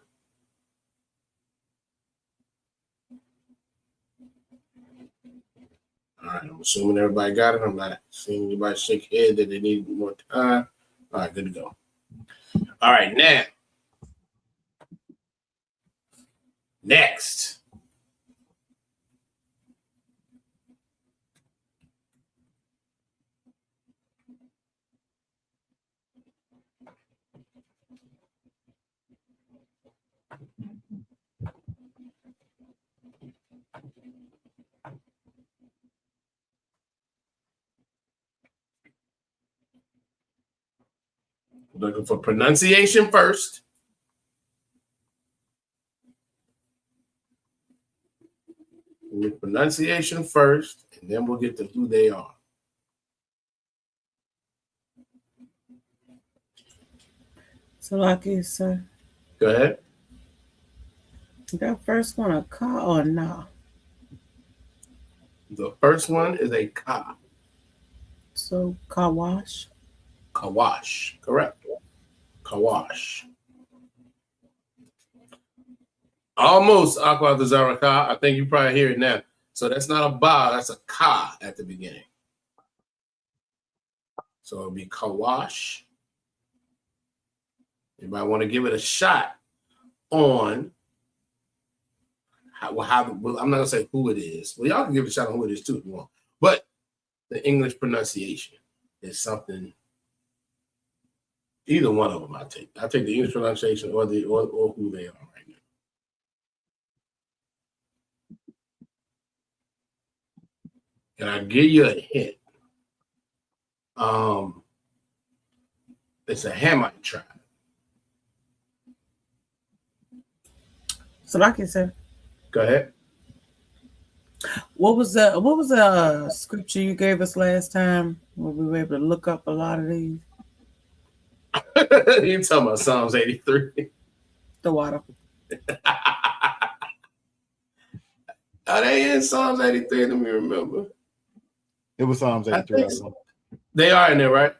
All right, I'm assuming everybody got it. I'm not seeing anybody shake head that they need more time. All right, good to go. All right, now. Next. Looking for pronunciation first. The pronunciation first, and then we'll get to who they are. So, lucky, sir. Go ahead. That first one a ka or nah? The first one is a ka. So, kawash. Kawash. Correct. Kawash. Almost Aqua the Zaraka. I think you probably hear it now. So that's not a ba, that's a ka at the beginning. So it'll be kawash. You might want to give it a shot on well, I'm not gonna say who it is. Well, y'all can give it a shot on who it is too if you want. But the English pronunciation is something. Either one of them I take. I take the English pronunciation or who they are right now. Can I give you a hint? It's a Hamite tribe. So, like I said, go ahead. What was the scripture you gave us last time where we were able to look up a lot of these? You talking about Psalms 83? The water. Are they in Psalms 83? Let me remember. It was Psalms 83. They are in there, right?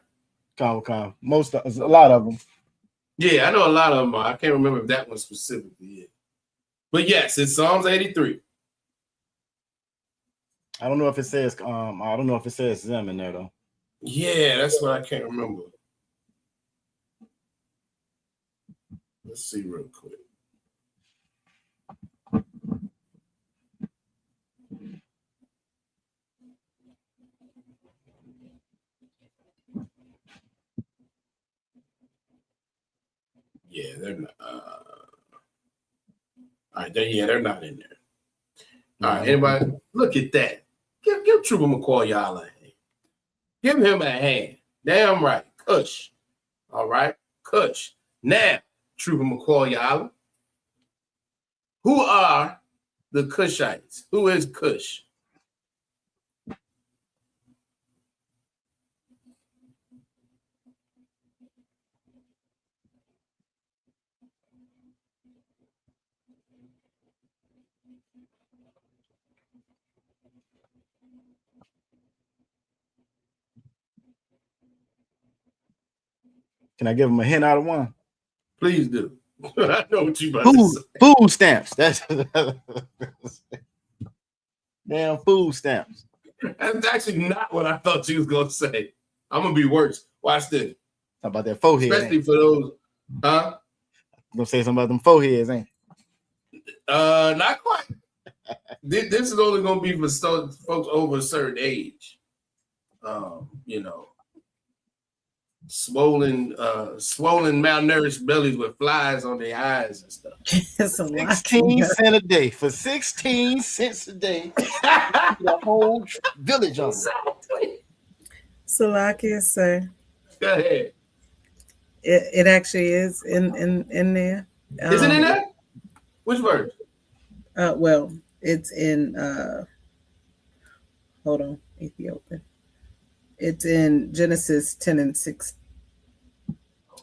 A lot of them. Yeah, I know a lot of them are. I can't remember if that one specifically is. But yes, it's Psalms 83. I don't know if it says them in there though. Yeah, that's what I can't remember. Let's see real quick. Yeah, they're not. All right, they're not in there. All right, anybody? Look at that. Give Trooper McCoy y'all a hand. Give him a hand. Damn right. Kush. All right, Kush. Now, Trooper McCoy y'all. Who are the Kushites? Who is Kush? Can I give them a hint out of one? Please do. I know what you about to say. Food stamps. That's damn food stamps. That's actually not what I thought you was gonna say. I'm gonna be worse. Watch this. How about that forehead? Especially for those, I'm gonna say something about them foreheads, ain't? Not quite. This is only gonna be for folks over a certain age. You know, swollen, malnourished bellies with flies on their eyes and stuff. 16 cents a day. For 16 cents a day, the whole village on exactly. So, like I say, go ahead. It actually is in there. Is it in there? Which verse? Well, it's in. Hold on, Ethiopian. It's in Genesis 10 and 6.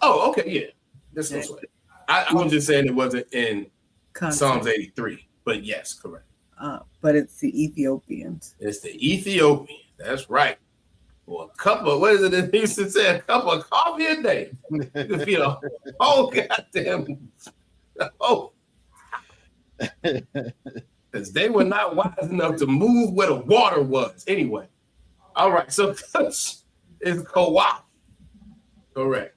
Oh, okay, yeah. That's no sweat. I was just saying it wasn't in Psalms 83, but yes, correct. But it's the Ethiopians. It's the Ethiopians. That's right. Well, a couple of, what is it that he used to say? A cup of coffee a day. You can feed a whole goddamn. Oh. Because they were not wise enough to move where the water was. Anyway. All right. So Kush is Kawash. Correct.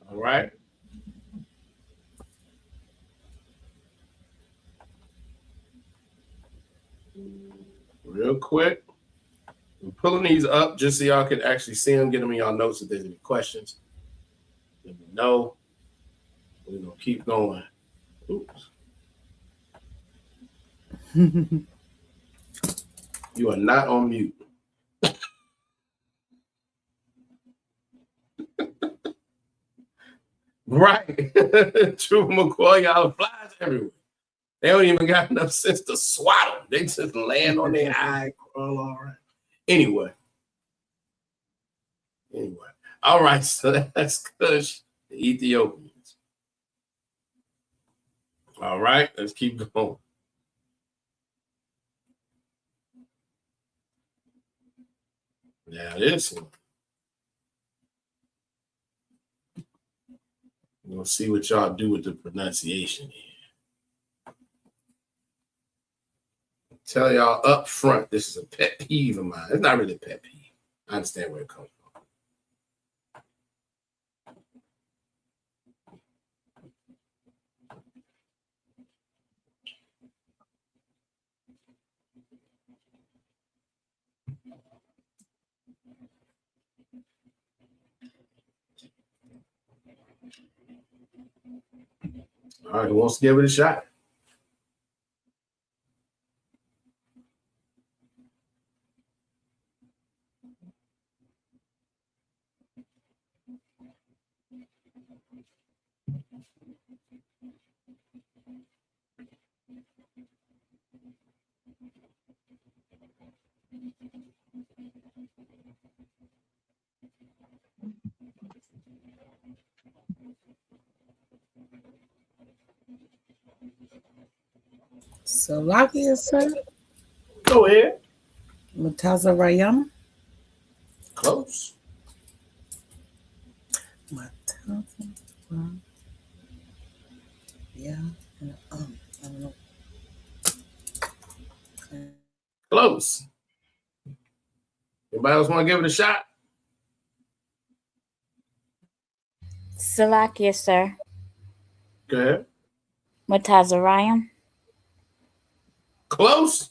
All right. Real quick. I'm pulling these up just so y'all can actually see them. Get them in y'all notes if there's any questions. Let me know. We're going to keep going. Oops. You are not on mute. Right. True McCoy, y'all flies everywhere. They don't even got enough sense to swat them. They just land on their eye, crawl all right. Anyway. All right, so that's Kush, the Ethiopians. All right, let's keep going. Now this one. We'll see what y'all do with the pronunciation here. Tell y'all up front, this is a pet peeve of mine. It's not really a pet peeve. I understand where it comes from. All right, who wants to give it a shot? Salakia, sir. Go ahead. Matazarayam. Close. Yeah. I don't know. Close. Anybody else want to give it a shot? Salakia, sir. Go ahead. Matazarayam. Close.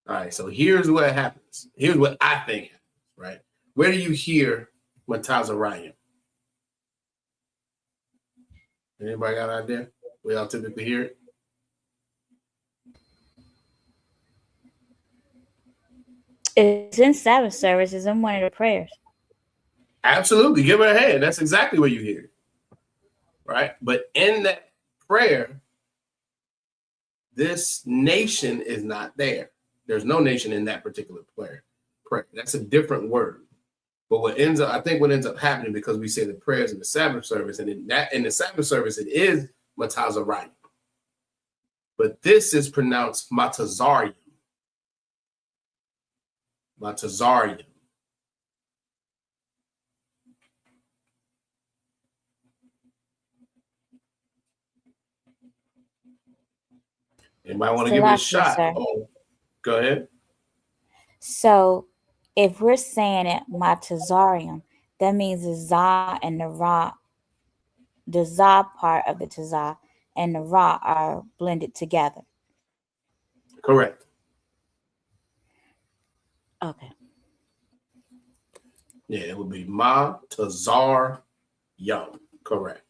All right, so here's what happens. Here's what I think happens, right? Where do you hear Matazarayim? Anybody got an idea? Where y'all typically hear it? It's in Sabbath service. It's in one of the prayers. Absolutely. Give it a hand. That's exactly where you hear it. Right? But in that prayer, this nation is not there. There's no nation in that particular prayer. That's a different word. But what ends up happening, because we say the prayers in the Sabbath service, and in the Sabbath service, it is Matazarayim. But this is pronounced Matazarium. Matazarium. Anybody want to give it a shot? Oh, go ahead. So if we're saying it Matazarium, that means the Za and the Ra, the Za part of the Tazah and the Ra are blended together. Correct. Okay. Yeah, it would be Matazar Yum. Correct.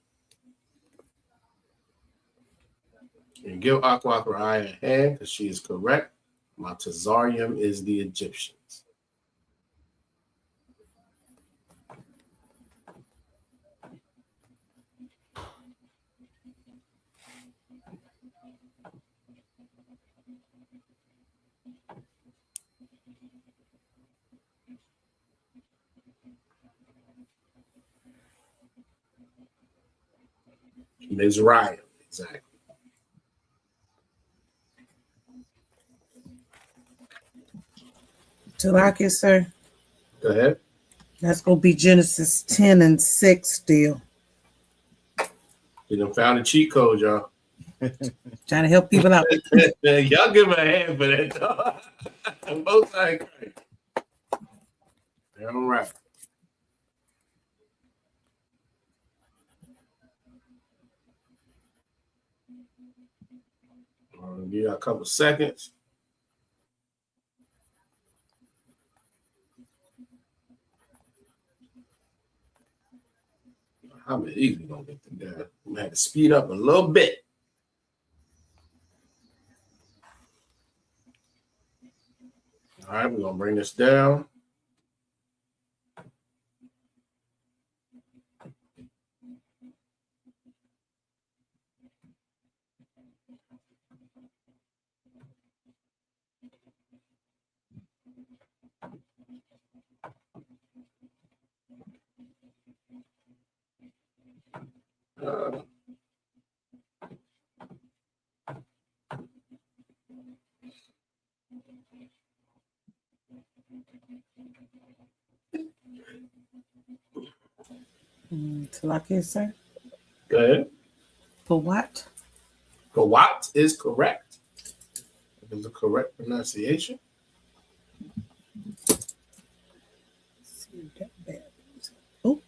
And give Aquaquaraya a hand because she is correct. Matazarium is the Egyptians. Mizraim, exactly. Salakia, sir. Go ahead. That's going to be Genesis 10 and 6 still. You done found a cheat code, y'all. Trying to help people out. Y'all give me a hand for that. Both sides. All right. I'll give you a couple seconds. How many these we gonna get together? I'm gonna have to speed up a little bit. All right, we're gonna bring this down. Salakia, sir. Go ahead. Pawat. Pawat is correct. That is the correct pronunciation. Oh,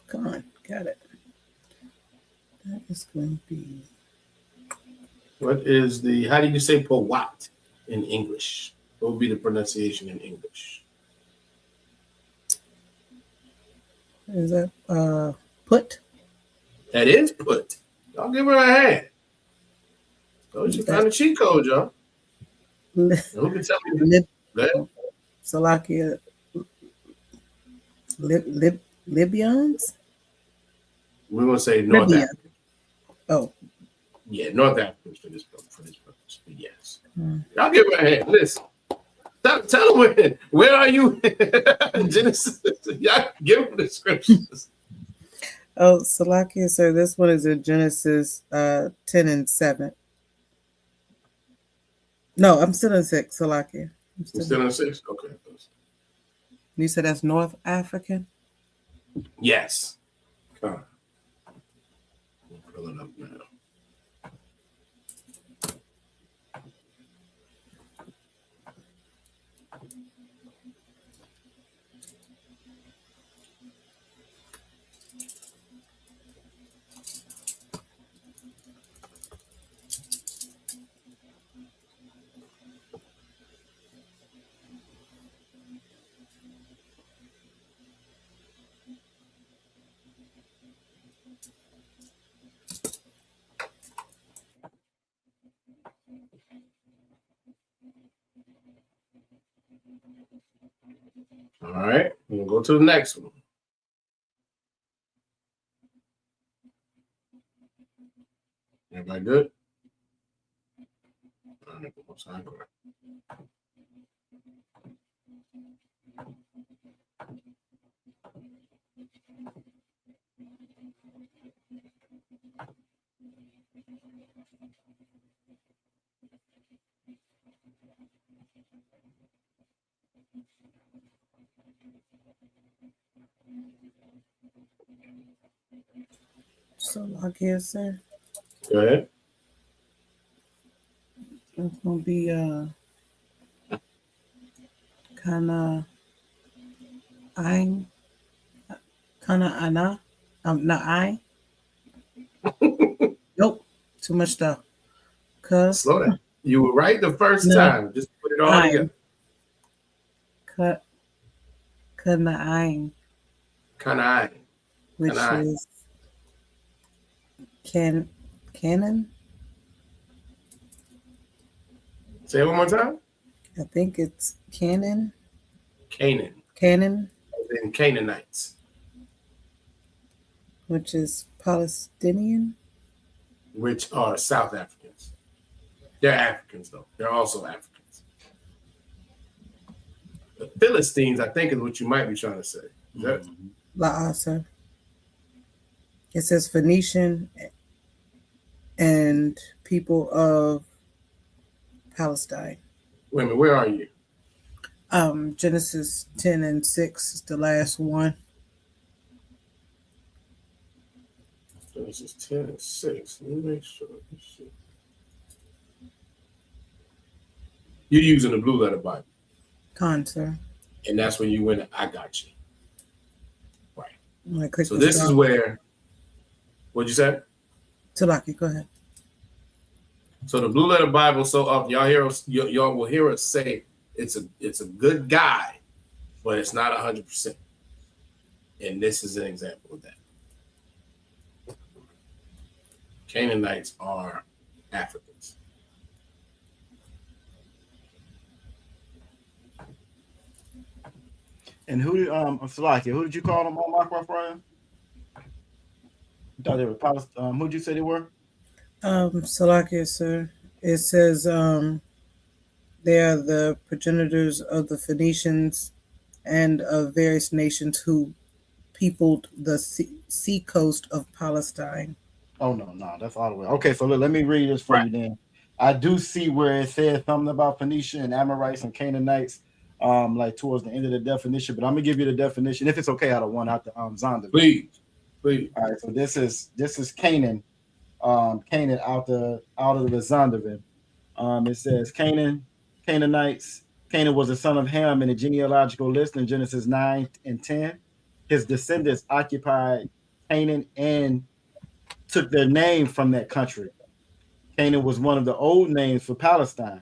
come on. Got it. That is going to be. What is the, how do you say Pawat in English? What would be the pronunciation in English? Is that put? That is put. Y'all give her a hand. So you found the cheat code, y'all. Who can tell me? Salakia. Libyans? We're going to say North Libya. Africa. Oh. Yeah, North Africans for this purpose. But yes. Y'all give her a hand. Listen. Tell them where are you? Genesis. Y'all give them the scriptures. Oh, Salakia, sir, this one is in Genesis 10 and 7. No, I'm still in 6, Salakia. I'm still in 6? Okay. You said that's North African? Yes. Come on. We'll pull it up now. All right, we'll go to the next one. Everybody good? All right, one time. Salakia, sir. Go ahead. It's going to be Kana Ana. Not I. Nope. Too much stuff. Slow down. You were right the first time. Just put it all together. Kana'ain. Kana'ain. Which is Canaan. Say it one more time. I think it's Canaan. Canaan. Canaan. And Canaanites. Which is Palestinian. Which are South Africans. They're Africans, though. They're also Africans. The Philistines, I think, is what you might be trying to say. Is that? La'asa. It says Phoenician and people of Palestine. Wait a minute, where are you? Genesis 10 and 6 is the last one. Genesis 10 and 6. Let me make sure. You're using the Blue Letter Bible. Sir. And that's when you went, I got you. Right. So this is where, what'd you say? Talaki, go ahead. So the Blue Letter Bible, so often y'all will hear us say it's a good guide, but it's not 100%. And this is an example of that. Canaanites are Africans. And Salakia, who did you call them on Mark Raphael? You thought they were Palestine. Who did you say they were? Salakia, sir. It says they are the progenitors of the Phoenicians and of various nations who peopled the sea coast of Palestine. Oh no, that's all the way. Okay, so let me read this for you then. I do see where it says something about Phoenicia and Amorites and Canaanites, like towards the end of the definition. But I'm gonna give you the definition if it's okay. Out of one out the Zondervan. Please. All right, so this is Canaan, Canaan out of the Zondervan. It says Canaanites. Canaan was the son of Ham in the genealogical list in Genesis 9 and 10. His descendants occupied Canaan and took their name from that country. Canaan was one of the old names for Palestine.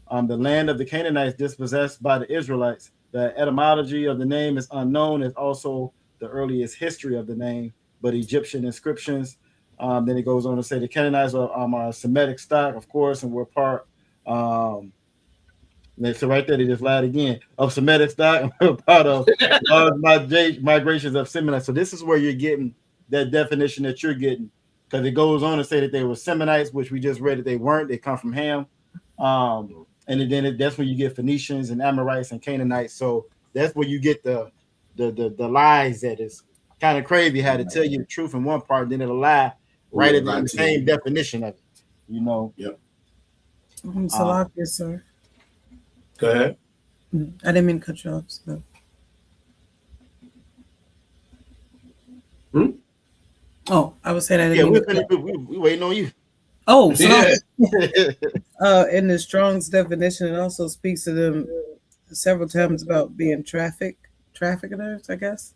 The land of the Canaanites dispossessed by the Israelites. The etymology of the name is unknown, as also the earliest history of the name, but Egyptian inscriptions. Then it goes on to say the Canaanites are Semitic stock, of course, and were part. So right there, they just lied again of Semitic stock, and part of migrations of Seminites. So this is where you're getting that definition that you're getting, because it goes on to say that they were Seminites, which we just read that they weren't. They come from Ham. And then that's when you get Phoenicians and Amorites and Canaanites. So that's where you get the lies. That is kind of crazy how to tell you the truth in one part, then it'll lie right at the same definition of it. You know. Yep. Salakia, sir. Go ahead. I didn't mean to cut you off. So. Oh, I was saying I didn't mean we waiting on you. Oh, so in the Strong's definition, it also speaks to them several times about being traffickers, I guess.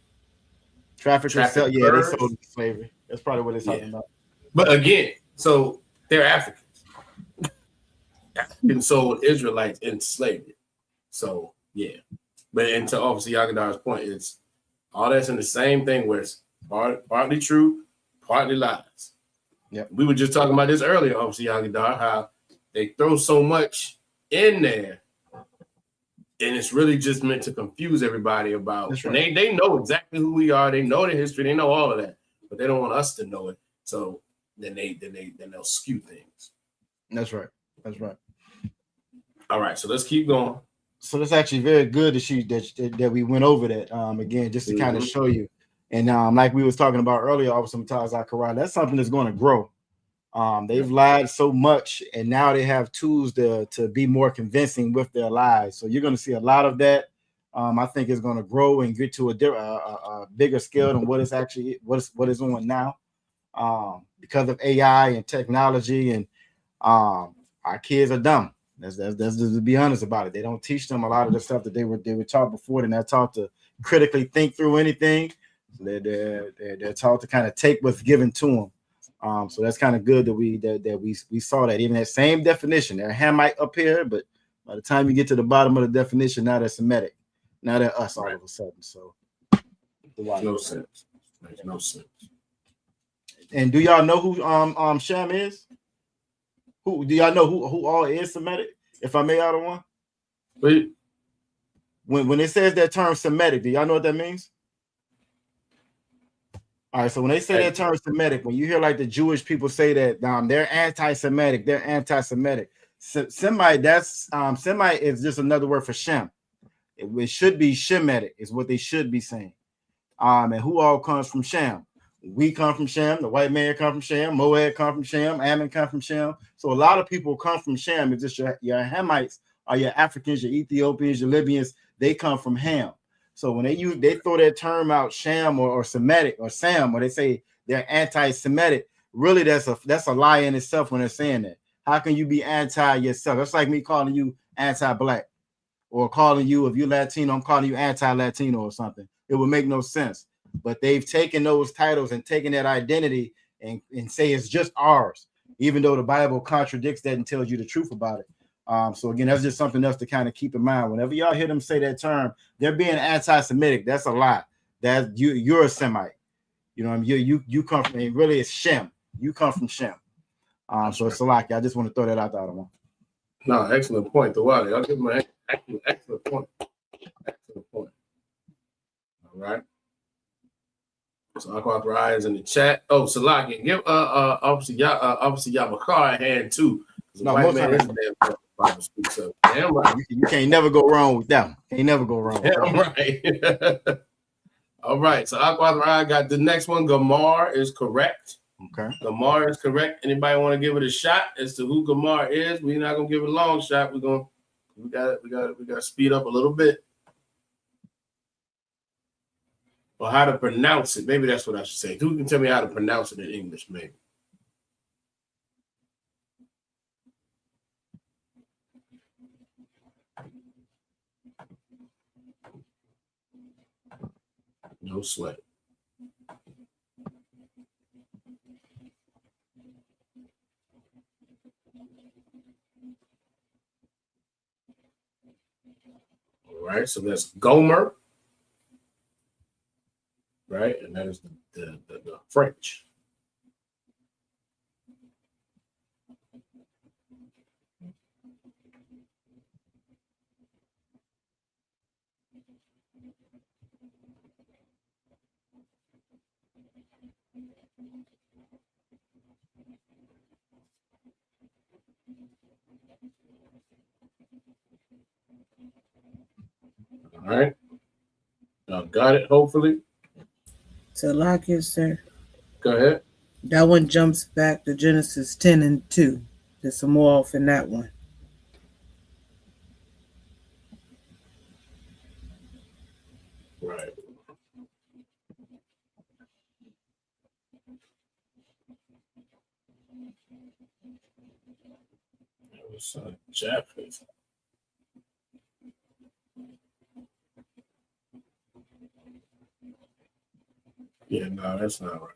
Traffickers, yeah, they sold slavery. That's probably what it's talking about. But again, so they're Africans. Africans sold Israelites into slavery. So yeah. But and to Officer Yagadar's point, it's all that's in the same thing where it's partly true, partly lies. Yeah, we were just talking about this earlier, Officer Yagadar, how they throw so much in there, and it's really just meant to confuse everybody about. Right. They know exactly who we are. They know the history. They know all of that, but they don't want us to know it. So then they'll skew things. That's right. That's right. All right, so let's keep going. So that's actually very good that we went over that again, just to kind of show you. And like we was talking about earlier, sometimes that's something that's going to grow. They've lied so much, and now they have tools to be more convincing with their lies. So you're going to see a lot of that. I think it's going to grow and get to a bigger scale than what it's on now, because of AI and technology. And our kids are dumb. That's just to be honest about it. They don't teach them a lot of the stuff that they were taught before. They're not taught to critically think through anything. They're taught to kind of take what's given to them. So that's kind of good that we saw that. Even that same definition, they're Hamite up here, but by the time you get to the bottom of the definition, now they're Semitic. Now they're us all of a sudden. So no sense. Makes no sense. And do y'all know who Shem is? Who do y'all know who all is Semitic? If I may, out of one. Wait. When it says that term Semitic, do y'all know what that means? All right, so when they say that term Semitic, when you hear like the Jewish people say that they're anti-Semitic, Semite, Semite is just another word for Shem. It should be Shemitic, is what they should be saying. And who all comes from Shem? We come from Shem, the white man come from Shem, Moab come from Shem, Ammon come from Shem. So a lot of people come from Shem. It's just your Hamites or your Africans, your Ethiopians, your Libyans, they come from Ham. So when they throw that term out, Sham or Semitic or Sam, or they say they're anti-Semitic, really that's a lie in itself when they're saying that. How can you be anti yourself? That's like me calling you anti-black, or calling you, if you're Latino, I'm calling you anti-Latino or something. It would make no sense. But they've taken those titles and taken that identity and say it's just ours, even though the Bible contradicts that and tells you the truth about it. So again, that's just something else to kind of keep in mind. Whenever y'all hear them say that term, they're being anti-Semitic. That's a lie. That you're a Semite. You know what I mean? You come from, really it's Shem. You come from Shem. So it's Salaki. I just want to throw that out there. No, excellent point. The water. I'll give him an excellent point. Excellent point. All right. So Aqua Ryan's in the chat. Oh, Salaki, give obviously Yabakar a hand too. No, most man is Bible speaks up. Damn right. You can't never go wrong with that one. Can't never go wrong. Damn right. All right. So Aqua Ryan got the next one. Gamar is correct. Okay. Gamar is correct. Anybody want to give it a shot as to who Gamar is? We're not gonna give it a long shot. We gotta speed up a little bit. Or how to pronounce it. Maybe that's what I should say. Who can tell me how to pronounce it in English, maybe? No sweat. All right, so that's Gomer, right? And that is the French. All right. Got it, hopefully. So lock it, sir. Go ahead. That one jumps back to Genesis 10 and 2. There's some more off in that one. Right. That was Japanese. Yeah, no, that's not right.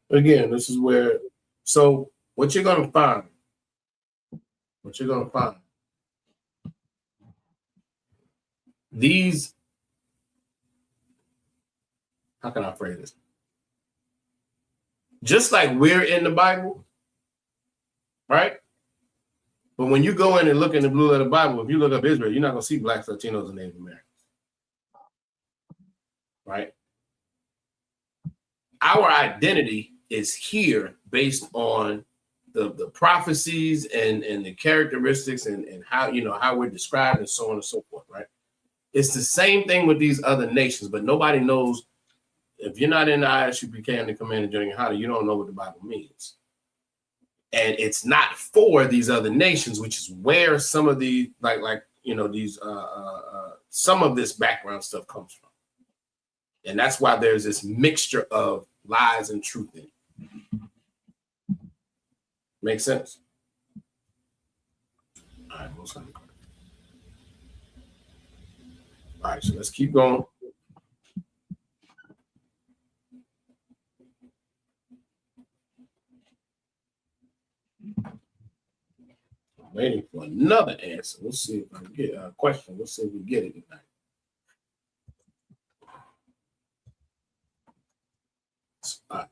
Again, this is where, so what you're going to find, these, how can I phrase this? Just like we're in the Bible, right? But when you go in and look in the blue letter Bible, if you look up Israel, you're not going to see blacks, Latinos, and Native Americans, right? Our identity is here based on the prophecies and the characteristics and how, how we're described and so on and so forth, right? It's the same thing with these other nations, but nobody knows. If you're not in the ISUPK and the Command and General Hada, you don't know what the Bible means. And it's not for these other nations, which is where some of the these some of this background stuff comes from. And that's why there's this mixture of lies and truth in it. Make sense? All right, all right, so let's keep going. I'm waiting for another answer. Let's see if I can get a question. Let's see if we get it tonight. All right.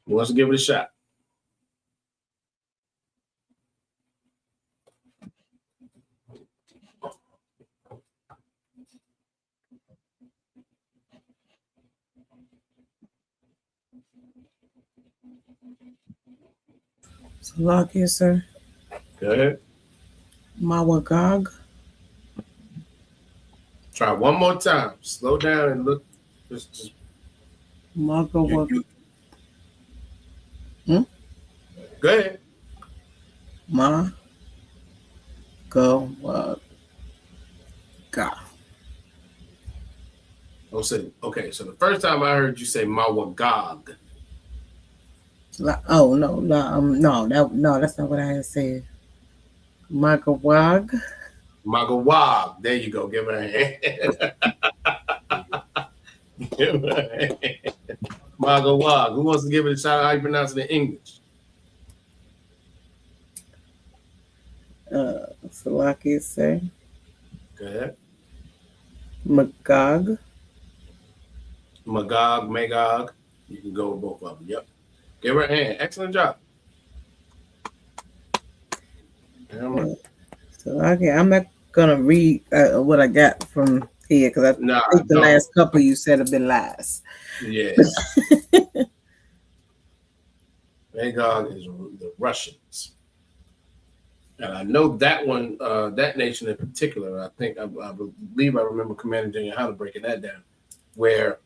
Who wants to give it a shot? So lock it, sir. Go ahead. Mawagog. Try one more time. Slow down and look. Just Magawag. Go ahead. Ma. Go. Ga. Okay, so the first time I heard you say Mawagog. Oh no, that's not what I had said. Magawag. Magawag. There you go. Give her a hand. Give her a hand. Magawag. Who wants to give it a shot? How you pronounce it in English? So like it say. Go ahead. Magog. Magog. You can go with both of them. Yep. Give her a hand. Excellent job. So I'm not gonna read what I got from here because I think the last couple you said have been lies. Yeah. Magog is the Russians. And I know that one, that nation in particular, I believe I remember Commander General Hunter breaking that down, where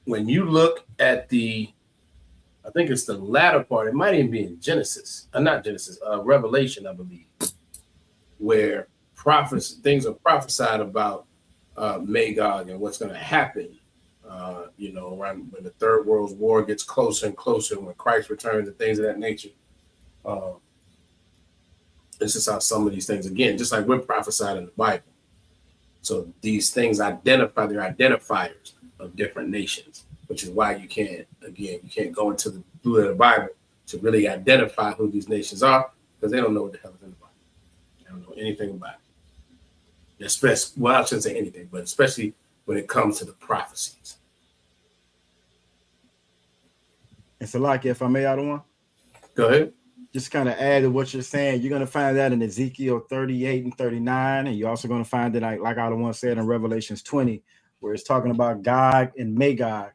when you look at I think it's the latter part, it might even be in Genesis, not Genesis, Revelation, I believe, where things are prophesied about Magog and what's going to happen, around when the Third World War gets closer and closer, when Christ returns and things of that nature. This is how some of these things, again, just like we're prophesied in the Bible. So these things they're identifiers of different nations, which is why you can't go into the blue of the Bible to really identify who these nations are, because they don't know what the hell is in the Bible. They don't know anything about it. Especially, I shouldn't say anything, but especially when it comes to the prophecies. And so, like, if I may, add one. Go ahead. Just kind of add to what you're saying. You're going to find that in Ezekiel 38 and 39. And you're also going to find it, like I once said, in Revelations 20, where it's talking about Gog and Magog.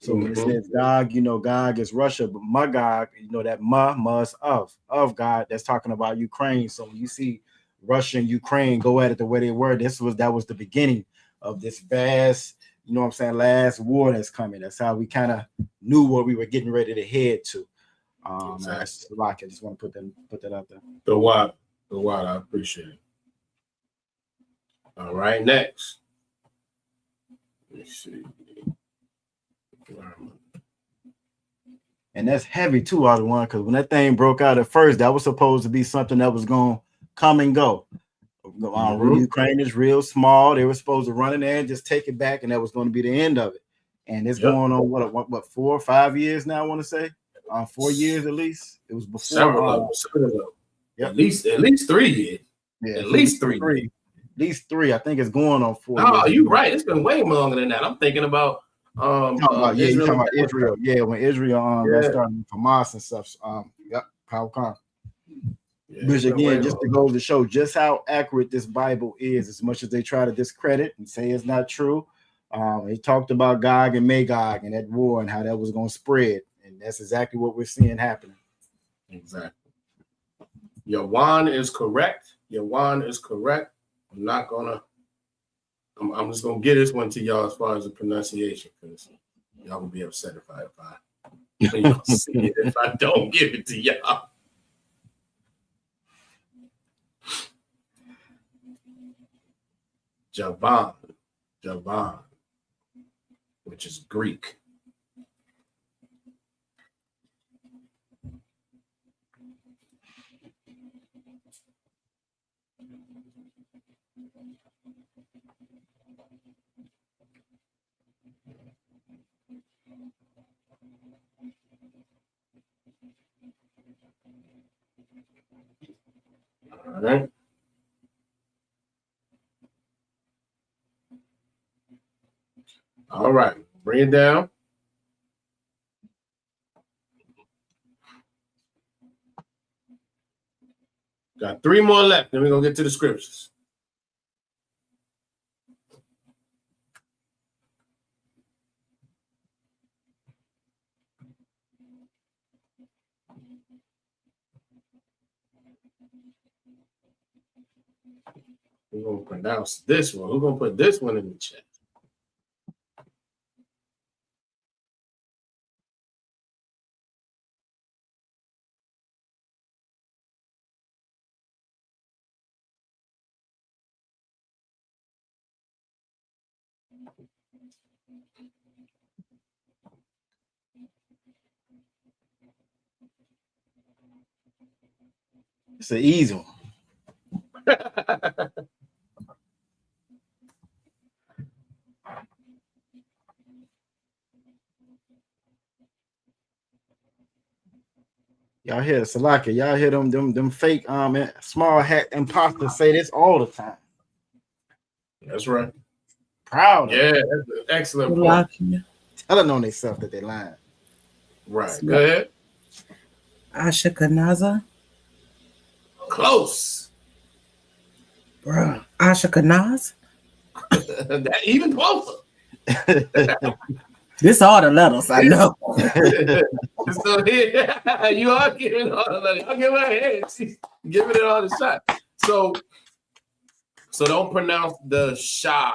So when it says Gog, Gog is Russia, but Magog, that Ma's of God, that's talking about Ukraine. So when you see Russia and Ukraine go at it the way they were, that was the beginning of this vast, last war that's coming. That's how we kind of knew what we were getting ready to head to. Exactly. I just want to put that out there. The water, I appreciate it. All right, next. Let's see. And that's heavy too, out of one, because when that thing broke out at first, that was supposed to be something that was going to come and go. Ukraine is real small. They were supposed to run in there and just take it back, and that was going to be the end of it. And it's going on what 4 or 5 years now, I want to say. 4 years at least. It was before several. Yep. At least 3 years. Yeah, at least three. At least 3. I think it's going on 4 years. Oh, you're right. It's been way longer than that. I'm thinking about you're talking about Israel. Yeah, when Israel started Hamas and stuff. Power. Which again, just to go to show just how accurate this Bible is, as much as they try to discredit and say it's not true. It talked about Gog and Magog and that war and how that was going to spread. And that's exactly what we're seeing happening. Exactly. Yawan is correct. I'm just gonna get this one to y'all as far as the pronunciation, because y'all will be upset if I don't give it to y'all. Javan, which is Greek. All right. All right. Bring it down. Got 3 more left. Then we're going to get to the scriptures. We're going to pronounce this one. We're going to put this one in the chat. It's an easy one. Y'all hear Salaka? Y'all hear them fake small hat imposters say this all the time. That's right. Proud of Yeah, that's an excellent point. Salakia. telling on themselves that they lying. Right. Go ahead. Ashkenaza. Close. Bruh. Ashkenaz. That even closer. This all the letters, I know. So here, you are giving all the letters. I'll give her a hand. She's giving it all the shot. So don't pronounce the sha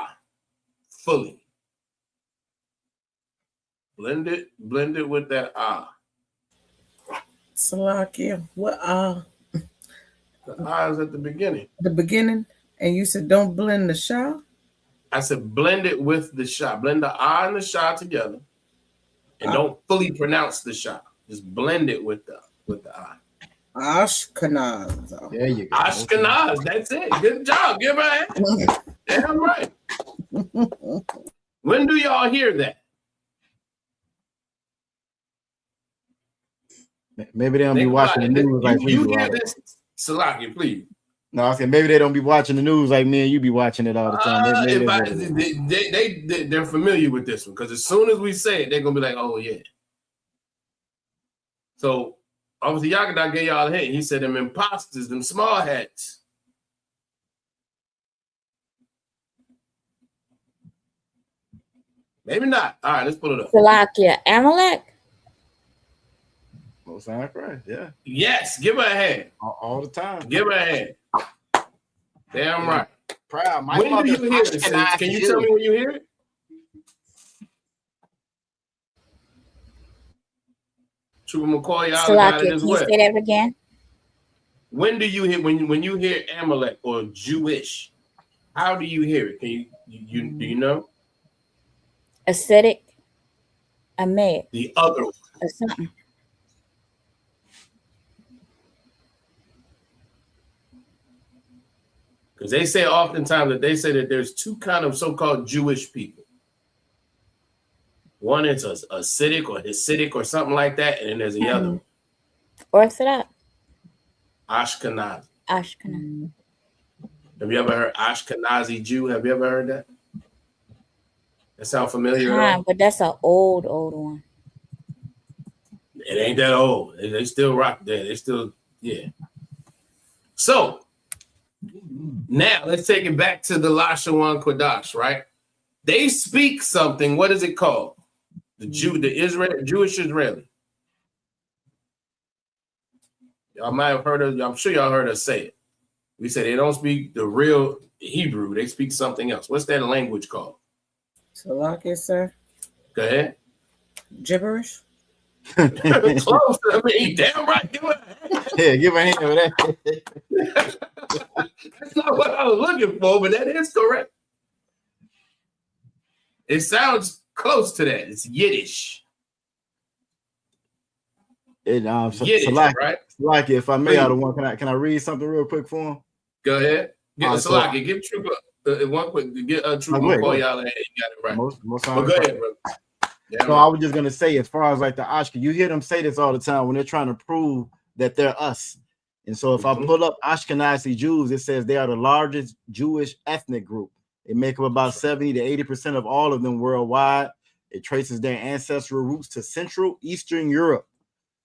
fully. Blend it with that ah. Salakia. What The ah is at the beginning. the beginning? And you said don't blend the sha? I said blend it with the sha. Blend the ah and the sha together. And don't fully pronounce the sha. Just blend it with the ah. Ashkenaz. There you go. Ashkenaz, that's it. Good job. Give her a hand. Damn right. When do y'all hear that? Maybe they don't be watching the news like we do. You hear this, Salaki, please. No, I said maybe they don't be watching the news like me and you be watching it all the time. They're familiar with this one because as soon as we say it, they're gonna be like, "Oh yeah." So obviously, Yagadah gave y'all a hint. He said them imposters, them small hats. Maybe not. All right, let's pull it up. Salakia. Amalek? Most sound right, yeah. Yes, give her a hand. All the time. Give her a hand. Damn right. Proud. When do you hear it? Can you tell me when you hear it? Trooper McCoy, y'all got it Salakia, as can you well. say that again? When do you hear when you hear Amalek or Jewish? How do you hear it? Can you do you know? Acidic? Amed? The other one. Or something. Because they say oftentimes that they say that there's two kind of so-called Jewish people. One is a Acidic or Hasidic or something like that, and then there's the other one. Orthodox? Ashkenazi. Ashkenaz. Have you ever heard Ashkenazi Jew? Have you ever heard that? That sound familiar at all? But that's an old one. It ain't that old. They still rock there. They still, yeah. So now let's take it back to the Lashawan Qadash, right? They speak something. What is it called? The Jewish Israeli. Y'all might have heard of. I'm sure y'all heard us say it. We say they don't speak the real Hebrew. They speak something else. What's that language called? Salakia, sir. Go ahead. Gibberish. Close. I mean, damn right. Give her a hand. Yeah, give her a hand with that. That's not what I was looking for, but that is correct. It sounds close to that. It's Yiddish. Yiddish, Salaki, right? Salaki, if I may, out of one, can I read something real quick for him? Go ahead. Salaki, give Trooper one quick. Get Trooper call y'all ahead. You got it right. Most go ahead, bro. So I was just gonna say, as far as like the Ashkenaz, you hear them say this all the time when they're trying to prove that they're us. And so if I pull up Ashkenazi Jews, it says they are the largest Jewish ethnic group. They make up about 70 to 80% of all of them worldwide. It traces their ancestral roots to Central Eastern Europe.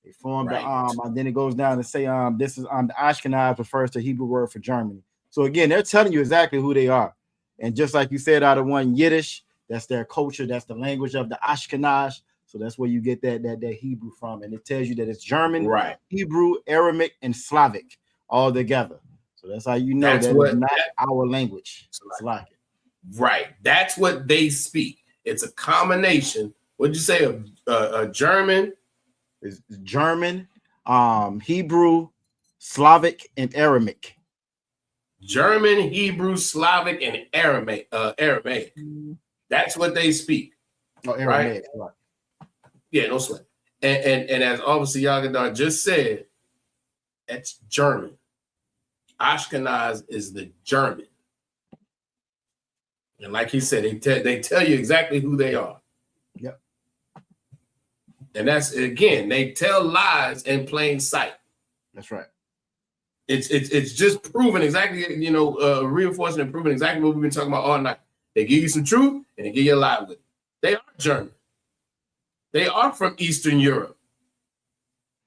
They formed and then it goes down to say this is the Ashkenaz refers to Hebrew word for Germany. So again, they're telling you exactly who they are. And just like you said, out of one Yiddish, that's their culture, that's the language of the Ashkenaz. So that's where you get that Hebrew from. And it tells you that it's German, Hebrew, Aramaic, and Slavic all together. So that's how you know that it's not our language. Slavic. Right. That's what they speak. It's a combination. What'd you say? A German? It's German, Hebrew, Slavic, and Aramaic. German, Hebrew, Slavic, and Aramaic. That's what they speak. Oh, Aramaic. Right? Yeah, no sweat. And as obviously Yagadah just said, that's German. Ashkenaz is the German. And like he said, they tell you exactly who they are. Yep. And that's, again, they tell lies in plain sight. That's right. It's just proving exactly, reinforcing and proving exactly what we've been talking about all night. They give you some truth and they give you a lie with it. They are German. They are from Eastern Europe,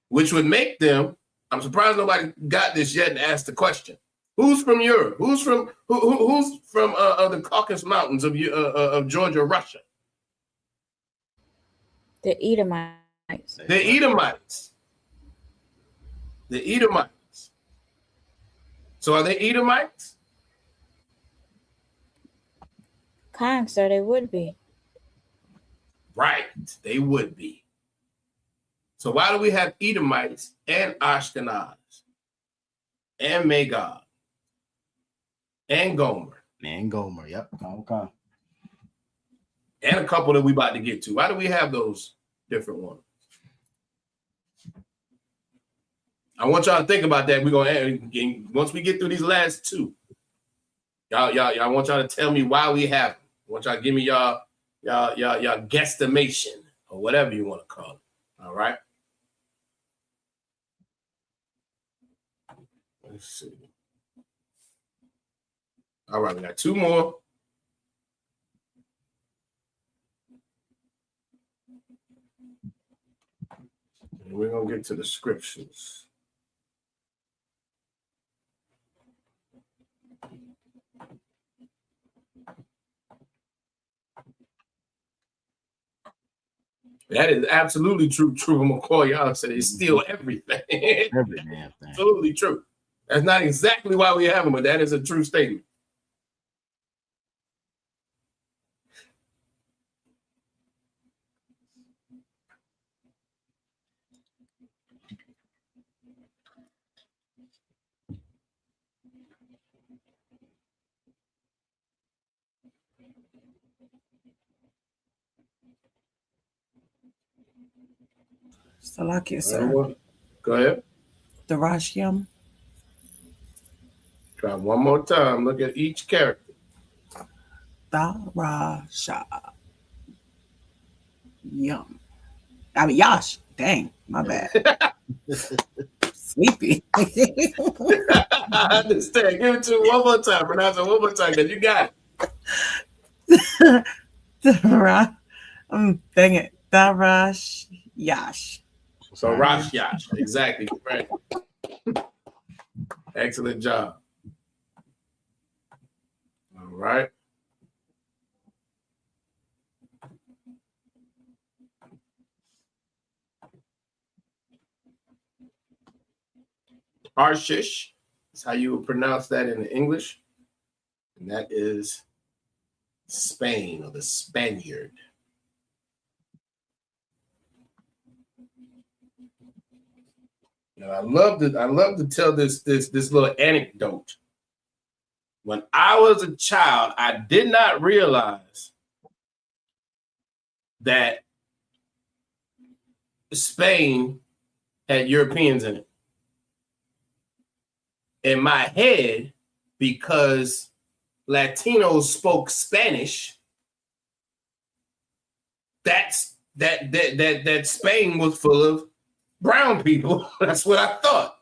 which would make them, I'm surprised nobody got this yet and asked the question. Who's from Europe? Who's from the Caucasus Mountains of Georgia, Russia? The Edomites. The Edomites. The Edomites. So are they Edomites? Kind, sir, they would be. Right, they would be. So why do we have Edomites and Ashkenaz and Magog and Gomer? And Gomer, yep. Okay. And a couple that we about to get to. Why do we have those different ones? I want y'all to think about that. We're gonna once we get through these last two. Y'all, I want y'all to tell me why we have them. I want y'all to give me y'all guesstimation or whatever you want to call it. All right. Let's see. All right, we got two more. And we're gonna get to the scriptures. That is absolutely true. I'm gonna call y'all and say they steal everything. Every damn thing. Absolutely true. That's not exactly why we have them, but that is a true statement. Salakia, sir. Go ahead. The Rashiam. Try one more time. Look at each character. Darasha. Yum. I mean, Yash. Dang, my bad. Sleepy. I understand. Give it to me one more time. Pronounce it one more time because you got it. Dang it. Darash Yash. So Rosh Yash. Exactly. Right. Excellent job. All right. Tarshish is how you would pronounce that in English. And that is Spain or the Spaniard. Now, I love to tell this little anecdote. When I was a child, I did not realize that Spain had Europeans in it. In my head, because Latinos spoke Spanish, that Spain was full of brown people. That's what I thought.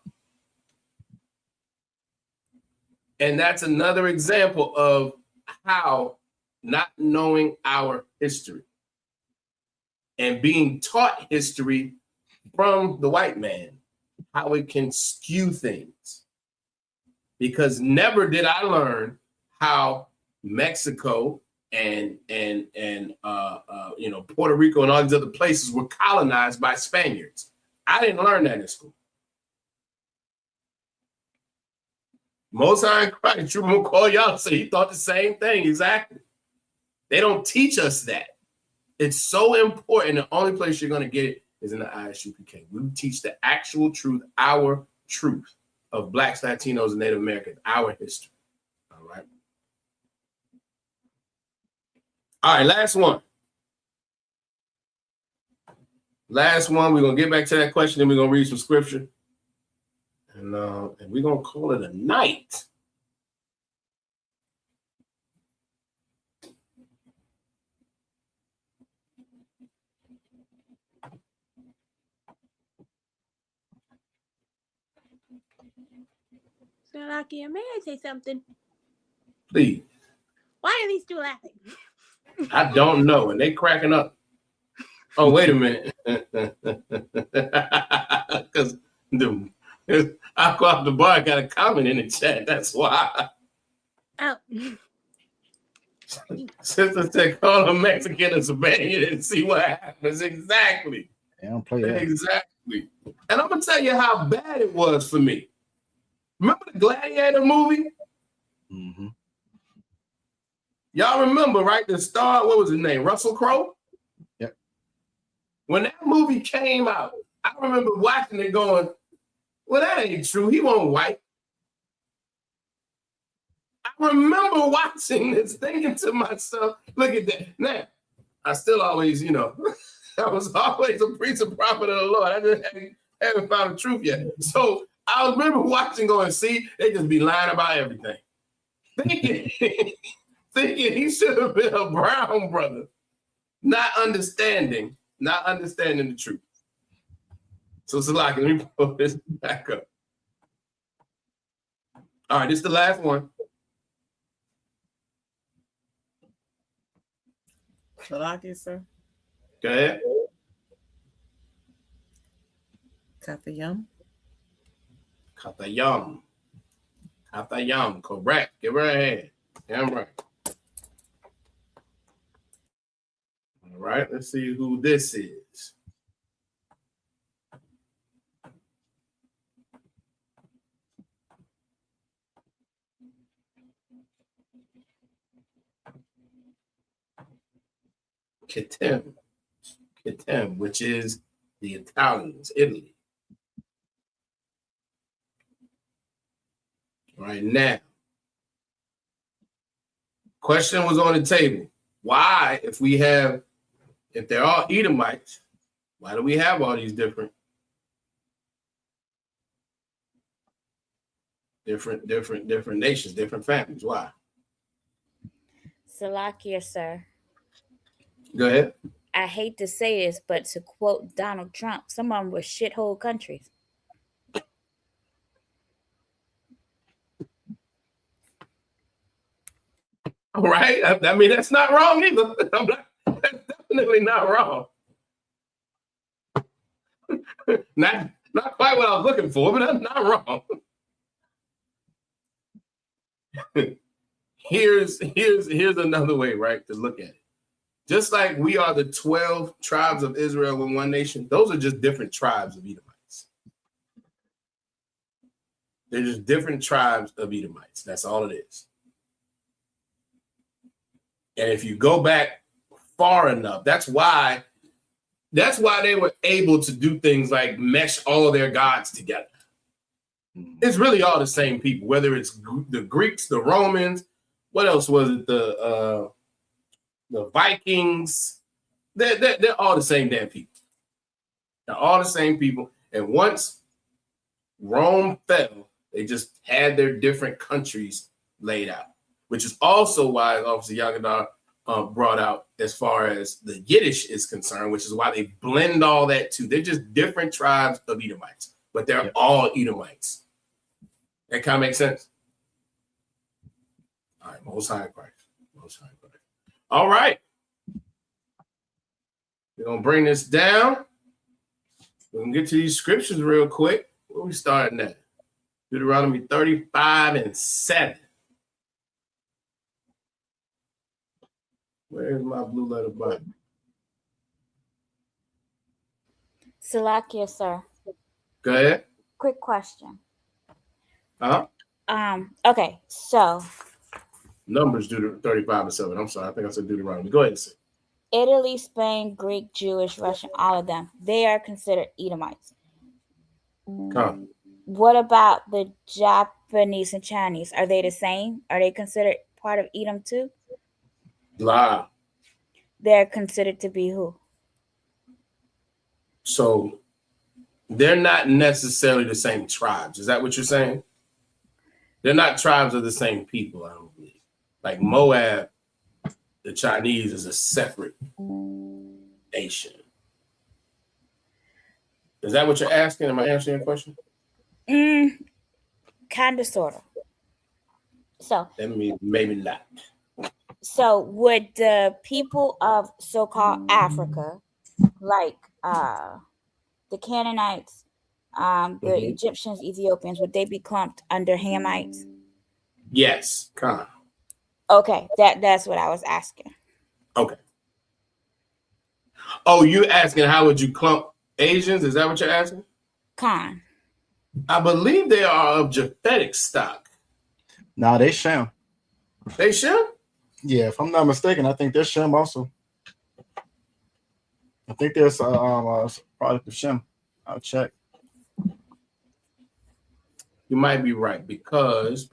And that's another example of how not knowing our history and being taught history from the white man, how it can skew things. Because never did I learn how Mexico and Puerto Rico and all these other places were colonized by Spaniards. I didn't learn that in school. Most High in Christ, True will call y'all and say he thought the same thing. Exactly. They don't teach us that. It's so important. The only place you're going to get it is in the ISUPK. We teach the actual truth, our truth of Blacks, Latinos, and Native Americans, our history. All right. All right, last one. Last one. We're going to get back to that question, then we're going to read some scripture. And we're going to call it a night. So, Lakia, may I say something? Please. Why are these two laughing? I don't know, and they cracking up. Oh, wait a minute. Because I go out the bar, I got a comment in the chat. That's why. Oh. Sister said, call a Mexican and Spaniard and see what happens. Exactly. They don't play that. Exactly. And I'm going to tell you how bad it was for me. Remember the Gladiator movie? Mm-hmm. Y'all remember, right? The star, what was his name? Russell Crowe? Yep. When that movie came out, I remember watching it going, well, that ain't true. He wasn't white. I remember watching this, thinking to myself, look at that. Now, I still always, I was always a preacher, prophet of the Lord. I just haven't found the truth yet. So I remember watching going, see, they just be lying about everything. Thinking he should have been a brown brother, not understanding the truth. So Salaki, let me pull this back up. All right, this is the last one. Salaki, sir. Go ahead. Katayam. Katayam, correct. Give her a hand. Damn right. All right, let's see who this is. Kitem, which is the Italians, Italy. Right now, question was on the table. Why, if they're all Edomites, why do we have all these different nations, different families? Why? Salakia, sir. Go ahead. I hate to say this, but to quote Donald Trump, some of them were shithole countries. All right. I mean, that's not wrong either. That's definitely not wrong. Not quite what I was looking for, but that's not wrong. Here's another way, right, to look at it. Just like we are the 12 tribes of Israel in one nation, those are just different tribes of Edomites. They're just different tribes of Edomites. That's all it is. And if you go back far enough, that's why they were able to do things like mesh all of their gods together. It's really all the same people, whether it's the Greeks, the Romans, what else was it? The Vikings. They're all the same damn people. They're all the same people. And once Rome fell, they just had their different countries laid out, which is also why Officer Yagadar brought out as far as the Yiddish is concerned, which is why they blend all that too. They're just different tribes of Edomites, but they're all Edomites. That kind of makes sense. All right, Most High Christ. All right. We're going to bring this down. We're going to get to these scriptures real quick. Where we starting at? Deuteronomy 35:7. Where's my blue letter Bible? Salakia, sir. Go ahead. Quick question. Okay, so Numbers 35:7. I'm sorry, I think I said Deuteronomy. Go ahead and say. Italy, Spain, Greek, Jewish, Russian, all of them, they are considered Edomites. Come. What about the Japanese and Chinese? Are they the same? Are they considered part of Edom too? Lie. They're considered to be who? So they're not necessarily the same tribes. Is that what you're saying? They're not tribes of the same people, I don't believe. Like Moab, the Chinese is a separate nation. Is that what you're asking? Am I answering your question? Kind of, sort of. So that means maybe not. So would the people of so-called Africa, like the Canaanites, the Egyptians, Ethiopians, would they be clumped under Hamites? Yes, Khan. Okay, that's what I was asking. Okay. Oh, you asking how would you clump Asians? Is that what you're asking? Khan. I believe they are of Japhetic stock. Nah, they Shem. They Shem? Yeah, if I'm not mistaken, I think they're Shem also. I think there's a product of Shem. I'll check. You might be right because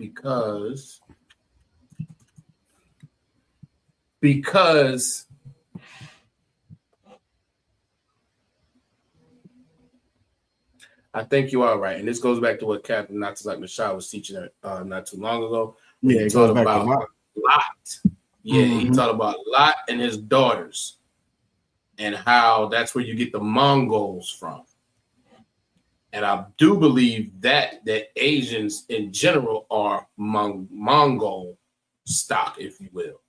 I think you are right, and this goes back to what Captain Natazak Mashah was teaching not too long ago. Yeah, he taught about Lot. Yeah, he taught about Lot and his daughters, and how that's where you get the Mongols from. And I do believe that Asians in general are Mongol stock, if you will.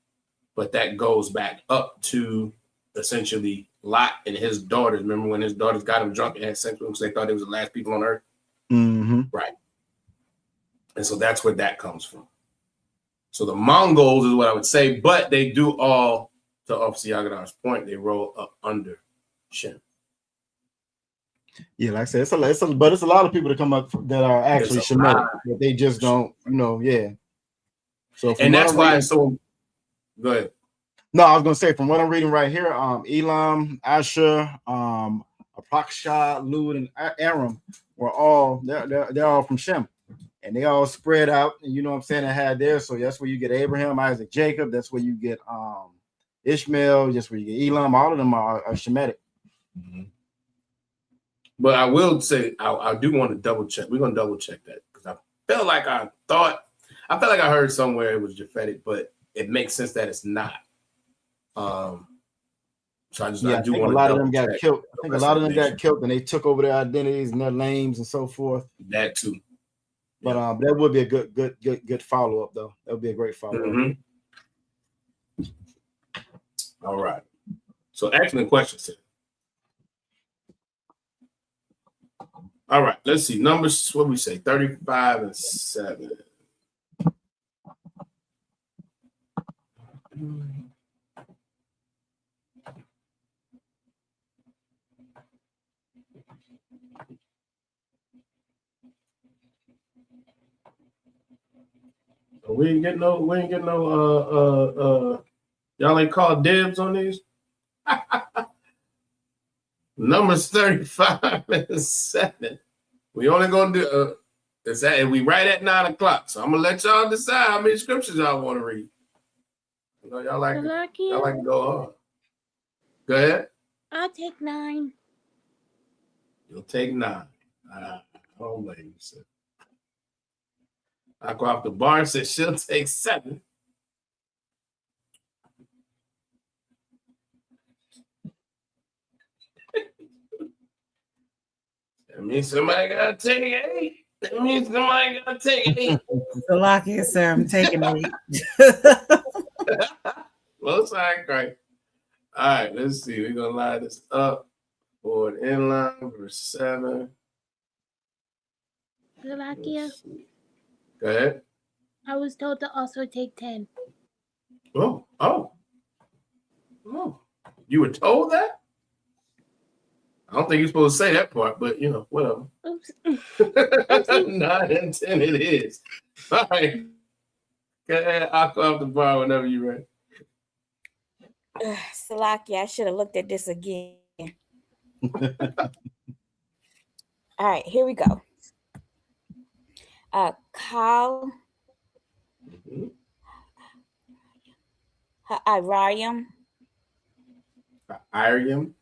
But that goes back up to essentially Lot and his daughters. Remember when his daughters got him drunk and had sex with him because they thought they was the last people on earth? Right. And so that's where that comes from. So the Mongols is what I would say, but they do all, to Officer Yagadar's point, they roll up under Shem. Yeah, like I said, it's a lot of people that come up that are actually Shemitic, but they just don't, yeah. So and that's why it's so. Go ahead. No, I was gonna say from what I'm reading right here, Elam, Asher, Apraksha, Lud, and Aram were all they're all from Shem, and they all spread out. And you know what I'm saying? They had there, so that's where you get Abraham, Isaac, Jacob. That's where you get Ishmael. Just where you get Elam. All of them are Shemitic. But I will say I do want to double check. We're gonna double check that because I felt like I heard somewhere it was Japhetic, but it makes sense that it's not. So I do want a lot of them got killed. I think a lot of them got killed, and they took over their identities and their names and so forth. That too. But that would be a good follow up, though. That would be a great follow up. All right. So excellent question, sir. All right, let's see. Numbers, what we say? 35 and 7. We ain't getting no y'all ain't called dibs on these. Numbers 35 and 7. We only gonna do it's at, and we right at 9 o'clock. So I'm gonna let y'all decide how many scriptures y'all want to read. You know, y'all like to go hard. Go ahead. I'll take 9. You'll take 9. Oh, lady, said. I go off the bar and said she'll take 7. That means somebody gotta take 8. That means somebody gotta take 8. Salakia, sir, I'm taking 8. Most high Christ. All right, let's see. We're gonna line this up for an inline, verse 7. Salakia. Go ahead. I was told to also take 10. Oh. You were told that? I don't think you're supposed to say that part, but whatever. Oops. 9 and 10 it is. All right. Go ahead. I'll go off the bar whenever you're ready. Salakia, I should have looked at this again. All right, here we go. Kal Ha'arium. Ha'arium.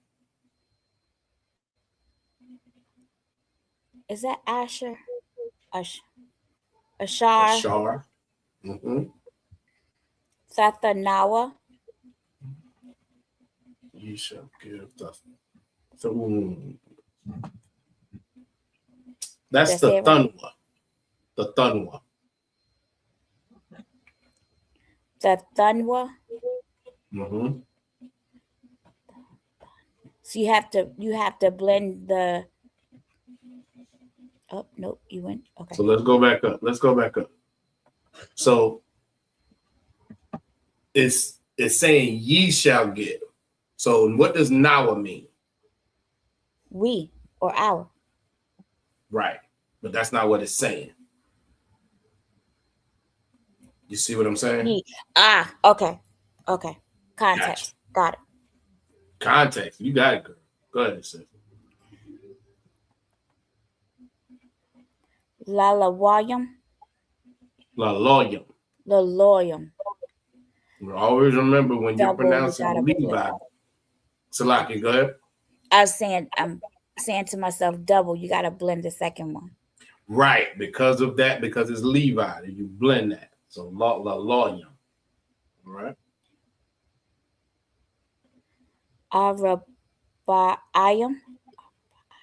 Is that Asher? Ashar. Ashar. Sathanawa. You shall give the. So that's the Thunwa. The Thunwa. The Thunwa. Mm-hmm. So you have to blend the. Oh nope, you went okay. So let's go back up. So it's saying ye shall give. So what does nawa mean? We or our. Right. But that's not what it's saying. You see what I'm saying? Ye. Ah, okay. Okay. Context. Gotcha. Got it. Context. You got it, girl. Go ahead, sis. Lalawayam. Laloyam. Laloyam. Always remember when you're Double, you pronouncing gotta Levi. Salaki, go ahead. I'm saying to myself, double, you gotta blend the second one. Right, because of that, because it's Levi, you blend that. So laloyam. All right. Arabayam.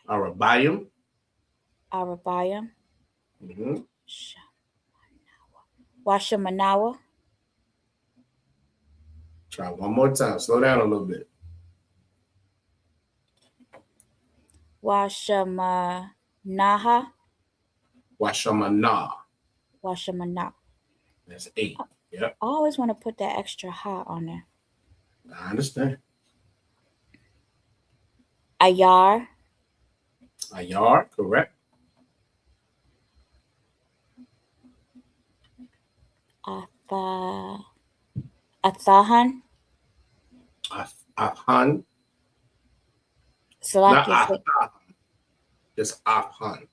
Arabayam. Arabayam. Mm-hmm. Washamanawa. Try one more time. Slow down a little bit. Washamanaha. Washamana. That's 8. Yep. I always want to put that extra ha on there. I understand. Ayar. Ayar, correct. Athahan. Afhan. Not Afhan. Just Afhan.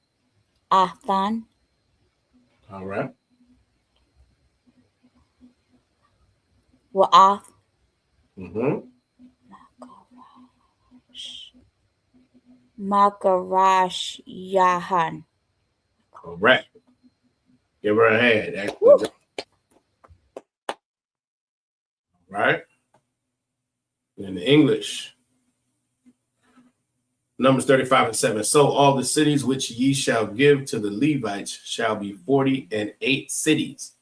Athan. All right. Wa'ath. Mm-hmm. Makarash Yahan. Correct. Give her a hand. That's good job. Right? In the English. Numbers 35:7. So all the cities which ye shall give to the Levites shall be 48 cities.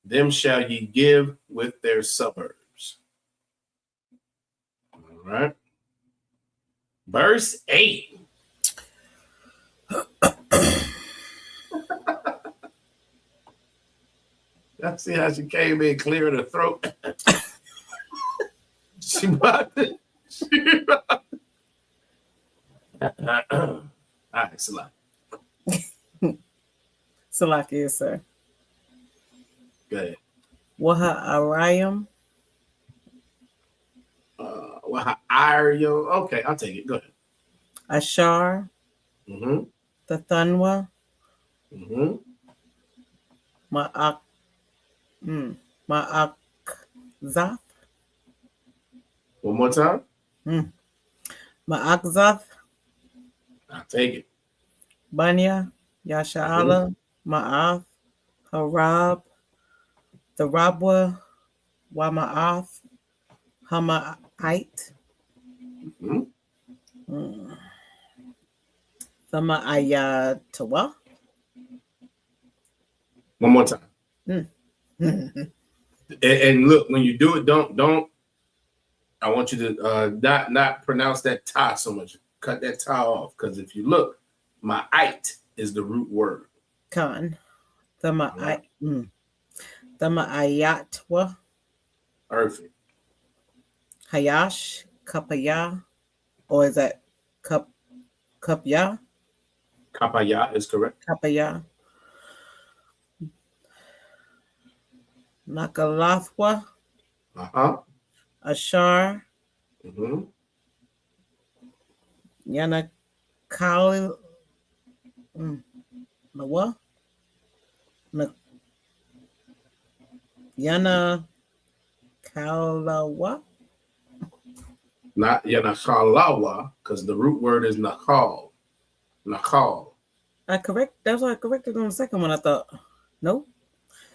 Them shall ye give with their suburbs. All right. Verse 8. Y'all see how she came in clearing her throat? She about to. All right, Salaki. Salaki, yes, sir. Go ahead. Waha Arayam. Waha Aryo. Okay, I'll take it. Go ahead. Ashar. Mm-hmm. Tathanwa. Mm-hmm. Ma'akzath. One more time. Ma'akzath. I'll take it. Banya. Yasha'ala. Ma'ath. Harab. The Rabwa. Wama'ath. Hama'ite. Thama'ayatawa. One more time. And look, when you do it, don't. I want you to not pronounce that ta so much. Cut that ta off, because if you look, ma'ite is the root word. Khan. Thama'ayatwa. Perfect. Hayash. Kapaya. Or is that Kapya? Kapaya is correct. Kapaya. Nakalathwa. Uh-huh. Ashar. Mm-hmm. Yanakal. Nawa. Yanakalawa. Not Yanachalawa, because the root word is Nakal. Nakal. That's why I corrected on the second one. I thought, no.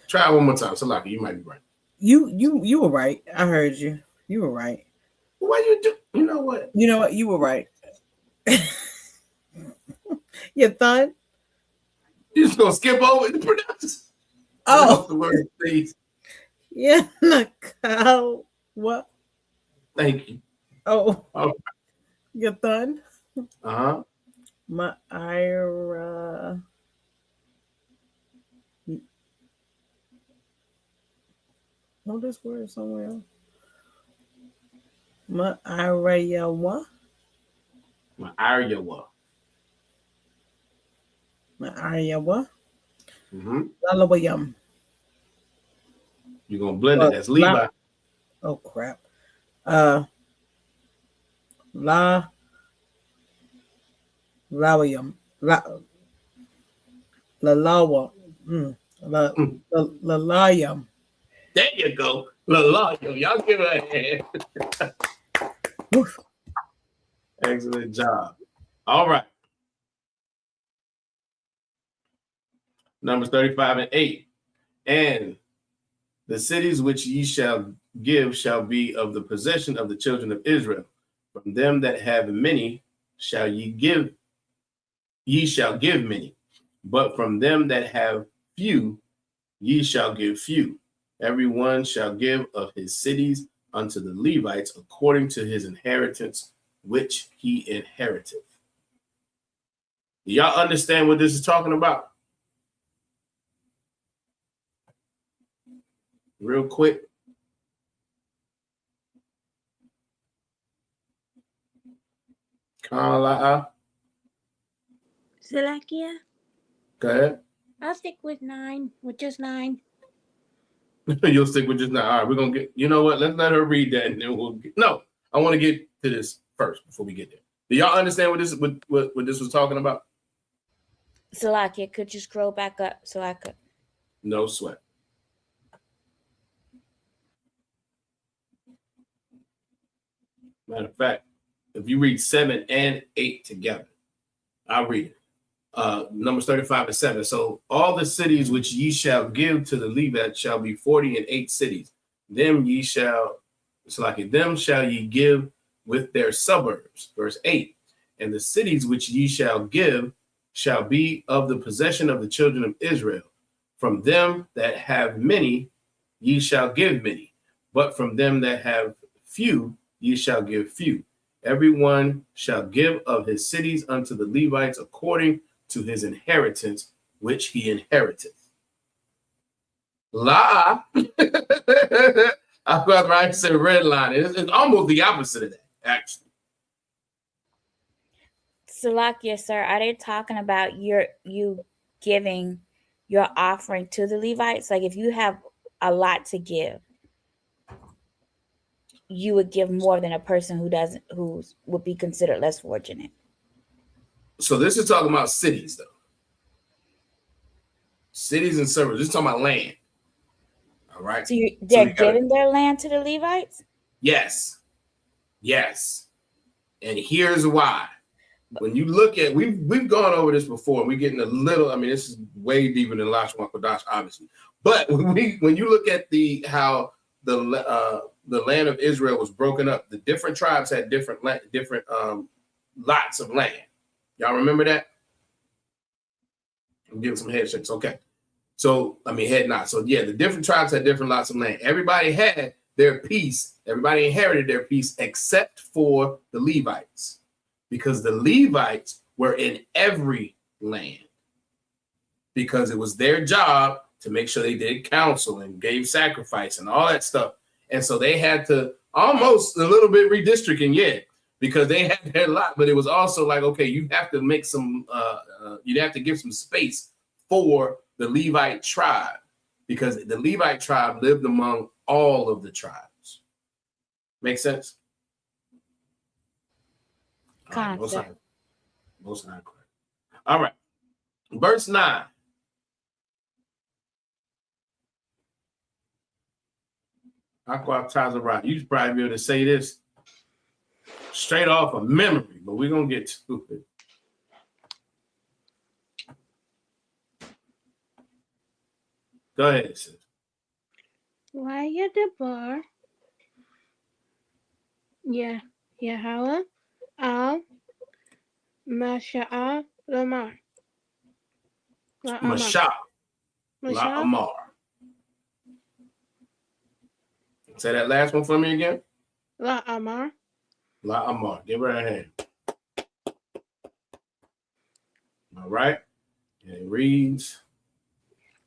Try it one more time. Salaki, you might be right. You were right. I heard you. You were right. Why you do? You know what? You know what? You were right. You thought? You just gonna skip over the pronounce? Oh, the word, please. Yeah, Nakal. What? Thank you. Oh, All your thun. right. Ma'ira. Oh, this word somewhere else. Ma'irayawa. Ma'ariyawa. Ma'ariyawa. Mm-hmm. Lalawayam. You're gonna blend it. That's Levi. Oh crap. Lawayam. Lalawa. Lalayam. There you go. Lalayo. Y'all give her a hand. Excellent job. All right. Numbers 35 and 8. And the cities which ye shall give shall be of the possession of the children of Israel. From them that have many shall ye shall give many. But from them that have few, ye shall give few. Every one shall give of his cities unto the Levites according to his inheritance, which he inheriteth. Do y'all understand what this is talking about? Real quick. Salakia. Go ahead. I'll stick with 9, with just 9. You'll stick with just 9. All right, we're gonna get. You know what? Let's let her read that, and then we'll. No, I want to get to this first before we get there. Do y'all understand what this was talking about? Salakia, could you scroll back up so I could? No sweat. Matter of fact, if you read 7 and 8 together, I'll read it. Numbers 35 and 7. So all the cities which ye shall give to the Levites shall be 48 cities. Them shall ye give with their suburbs. Verse 8. And the cities which ye shall give shall be of the possession of the children of Israel. From them that have many, ye shall give many. But from them that have few, ye shall give few. Every one shall give of his cities unto the Levites according to his inheritance, which he inheriteth. La, I said red line. It's almost the opposite of that, actually. Salakia, sir, are they talking about you giving your offering to the Levites? Like if you have a lot to give, you would give more than a person who would be considered less fortunate. So this is talking about cities, though. Cities and suburbs. This is talking about land. All right. So they're giving their land to the Levites? Yes. Yes. And here's why. When you look at, we've gone over this before. We're getting a little, I mean, this is way deeper than Lashawan Qadash, obviously. But when you look at how the land of Israel was broken up, the different tribes had different lots of land. Y'all remember that? I'm giving some head shakes. Okay. So, I mean, head nods. So, yeah, the different tribes had different lots of land. Everybody had their piece. Everybody inherited their piece except for the Levites, because the Levites were in every land, because it was their job to make sure they did counsel and gave sacrifice and all that stuff. And so they had to almost a little bit redistricting, because they had their lot, but it was also like, okay, you have to make some, you'd have to give some space for the Levite tribe, because the Levite tribe lived among all of the tribes. Make sense? Most correct. All right. Verse 9. Aqua, you should probably be able to say this straight off of memory, but we're going to get to it. Go ahead, sis. Why the bar? Yeah, Yahweh al Masha'a Lamar. Masha La'amar. Say that last one for me again. La Amar. La Amar. Give her a hand. All right. And it reads,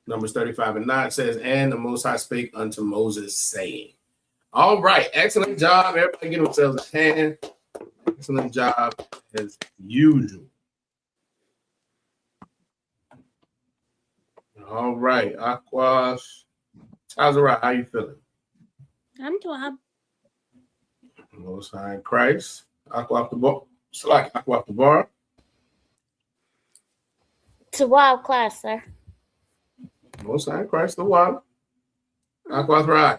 Numbers 35 and 9 says, and the Most High spake unto Moses, saying. All right. Excellent job. Everybody give themselves a hand. Excellent job as usual. All right. Aquas. Tazara, how you feeling? I'm Twab. Most High in Christ. Aqua off the bar. Slack. Aqua off the bar. Tawab class, sir. Most High in Christ, the water. Aqua right.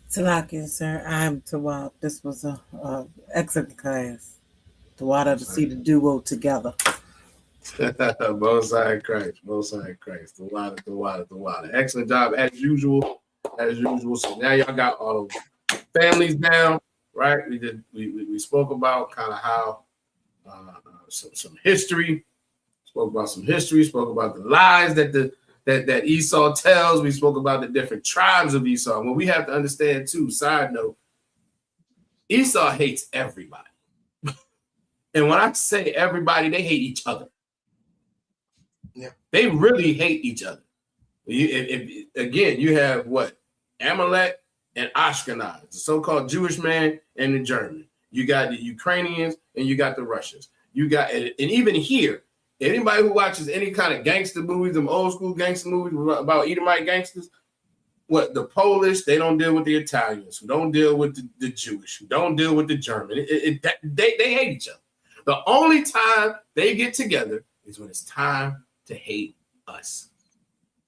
Salakia, sir. I'm Tawab. This was a excellent class. Tawada to see the duo together. Most High in Christ. Most High in Christ. The water. Excellent job as usual. As usual. So now y'all got all of families down, right? We spoke about kind of how some history. Spoke about some history. Spoke about the lies that Esau tells. We spoke about the different tribes of Esau. What we have to understand too, side note, Esau hates everybody. And when I say everybody, they hate each other. Yeah, they really hate each other. Again, you have what? Amalek and Ashkenaz, the so-called Jewish man and the German. You got the Ukrainians and you got the Russians. You got, and even here, anybody who watches any kind of gangster movies, them old school gangster movies about Edomite gangsters, what the Polish, they don't deal with the Italians, who don't deal with the Jewish, who don't deal with the German. They hate each other. The only time they get together is when it's time to hate us.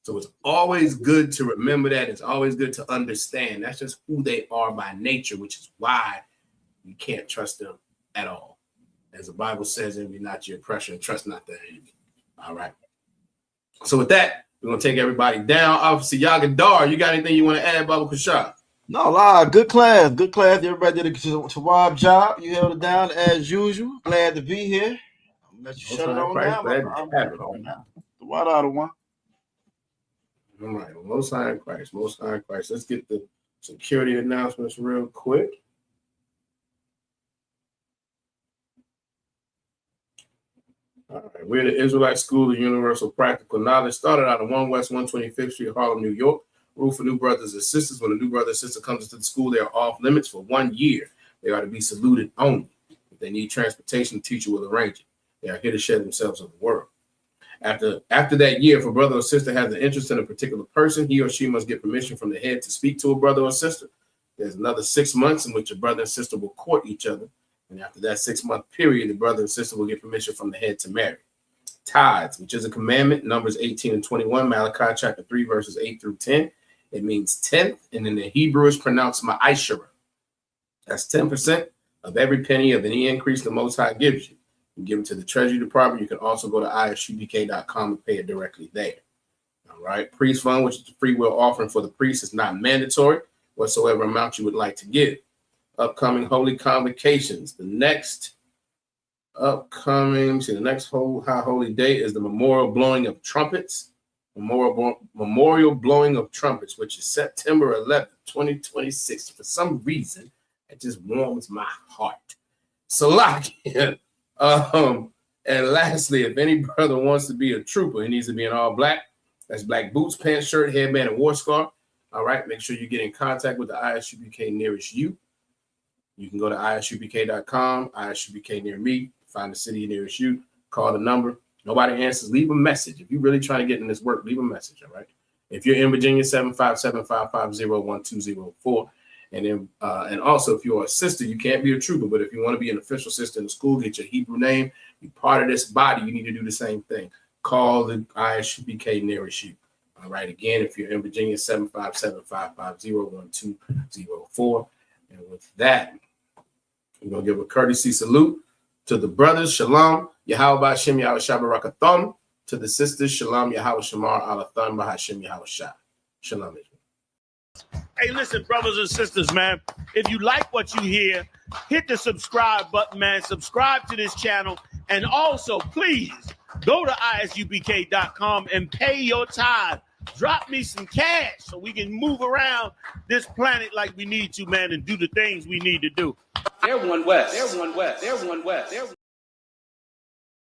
So it's always good to remember that. It's always good to understand. That's just who they are by nature, which is why you can't trust them at all. As the Bible says, envy not your oppressor and trust not the enemy. All right. So with that, we're going to take everybody down. Obviously, Yagadar, you got anything you want to add, Baba Kashab? No, lie. Good class. Good class. Everybody did a Tawab job. You held it down as usual. Glad to be here. I'm going to let you shut it on down. The water out of one. All right. Most High in Christ. Most High in Christ. Let's get the security announcements real quick. All right. We're the Israelite School of Universal Practical Knowledge. Started out on 1 West 125th Street, Harlem, New York. Rule for new brothers and sisters. When a new brother or sister comes into the school, they are off limits for 1 year. They are to be saluted only. If they need transportation, the teacher will arrange it. They are here to share themselves with the world. After that year, if a brother or sister has an interest in a particular person, he or she must get permission from the head to speak to a brother or sister. There's another 6 months in which a brother and sister will court each other. And after that 6-month period, the brother and sister will get permission from the head to marry. Tithes, which is a commandment, Numbers 18 and 21, Malachi chapter 3, verses 8 through 10. It means 10th, and in the Hebrew is pronounced ma'ashara. That's 10% of every penny of any increase the Most High gives you. You give it to the Treasury Department. You can also go to ISUPK.com and pay it directly there. All right. Priest fund, which is the free will offering for the priest, is not mandatory. Whatsoever amount you would like to give. Upcoming holy convocations. The next upcoming, the next high holy day is the memorial blowing of trumpets. Memorial blowing of trumpets, which is September 11th, 2026. For some reason, it just warms my heart. Salakia. And lastly, if any brother wants to be a trooper, he needs to be in all black. That's black boots, pants, shirt, headband, and war scarf. All right, make sure you get in contact with the ISUPK nearest you. You can go to ISUPK.com, ISUPK near me, find the city nearest you, call the number. Nobody answers, leave a message. If you're really trying to get in this work, leave a message, all right? If you're in Virginia, 757-550-1204. And then, and also, if you're a sister, you can't be a trooper, but if you want to be an official sister in the school, get your Hebrew name, be part of this body, you need to do the same thing. Call the ISUPK nearest you. All right, again, if you're in Virginia, 757-550-1204. And with that, we're going to give a courtesy salute to the brothers, Shalom, Yahweh Hashem Yahweh Shabbarakathon, to the sisters, Shalom, Yahweh Shamar Alathon, Bahashem Yahweh Shah. Shalom. Hey, listen, brothers and sisters, man, if you like what you hear, hit the subscribe button, man. Subscribe to this channel. And also, please, go to ISUPK.com and pay your tithe drop me some cash so we can move around this planet like we need to, man, and do the things we need to do. Everyone west. Everyone west. Everyone west. Everyone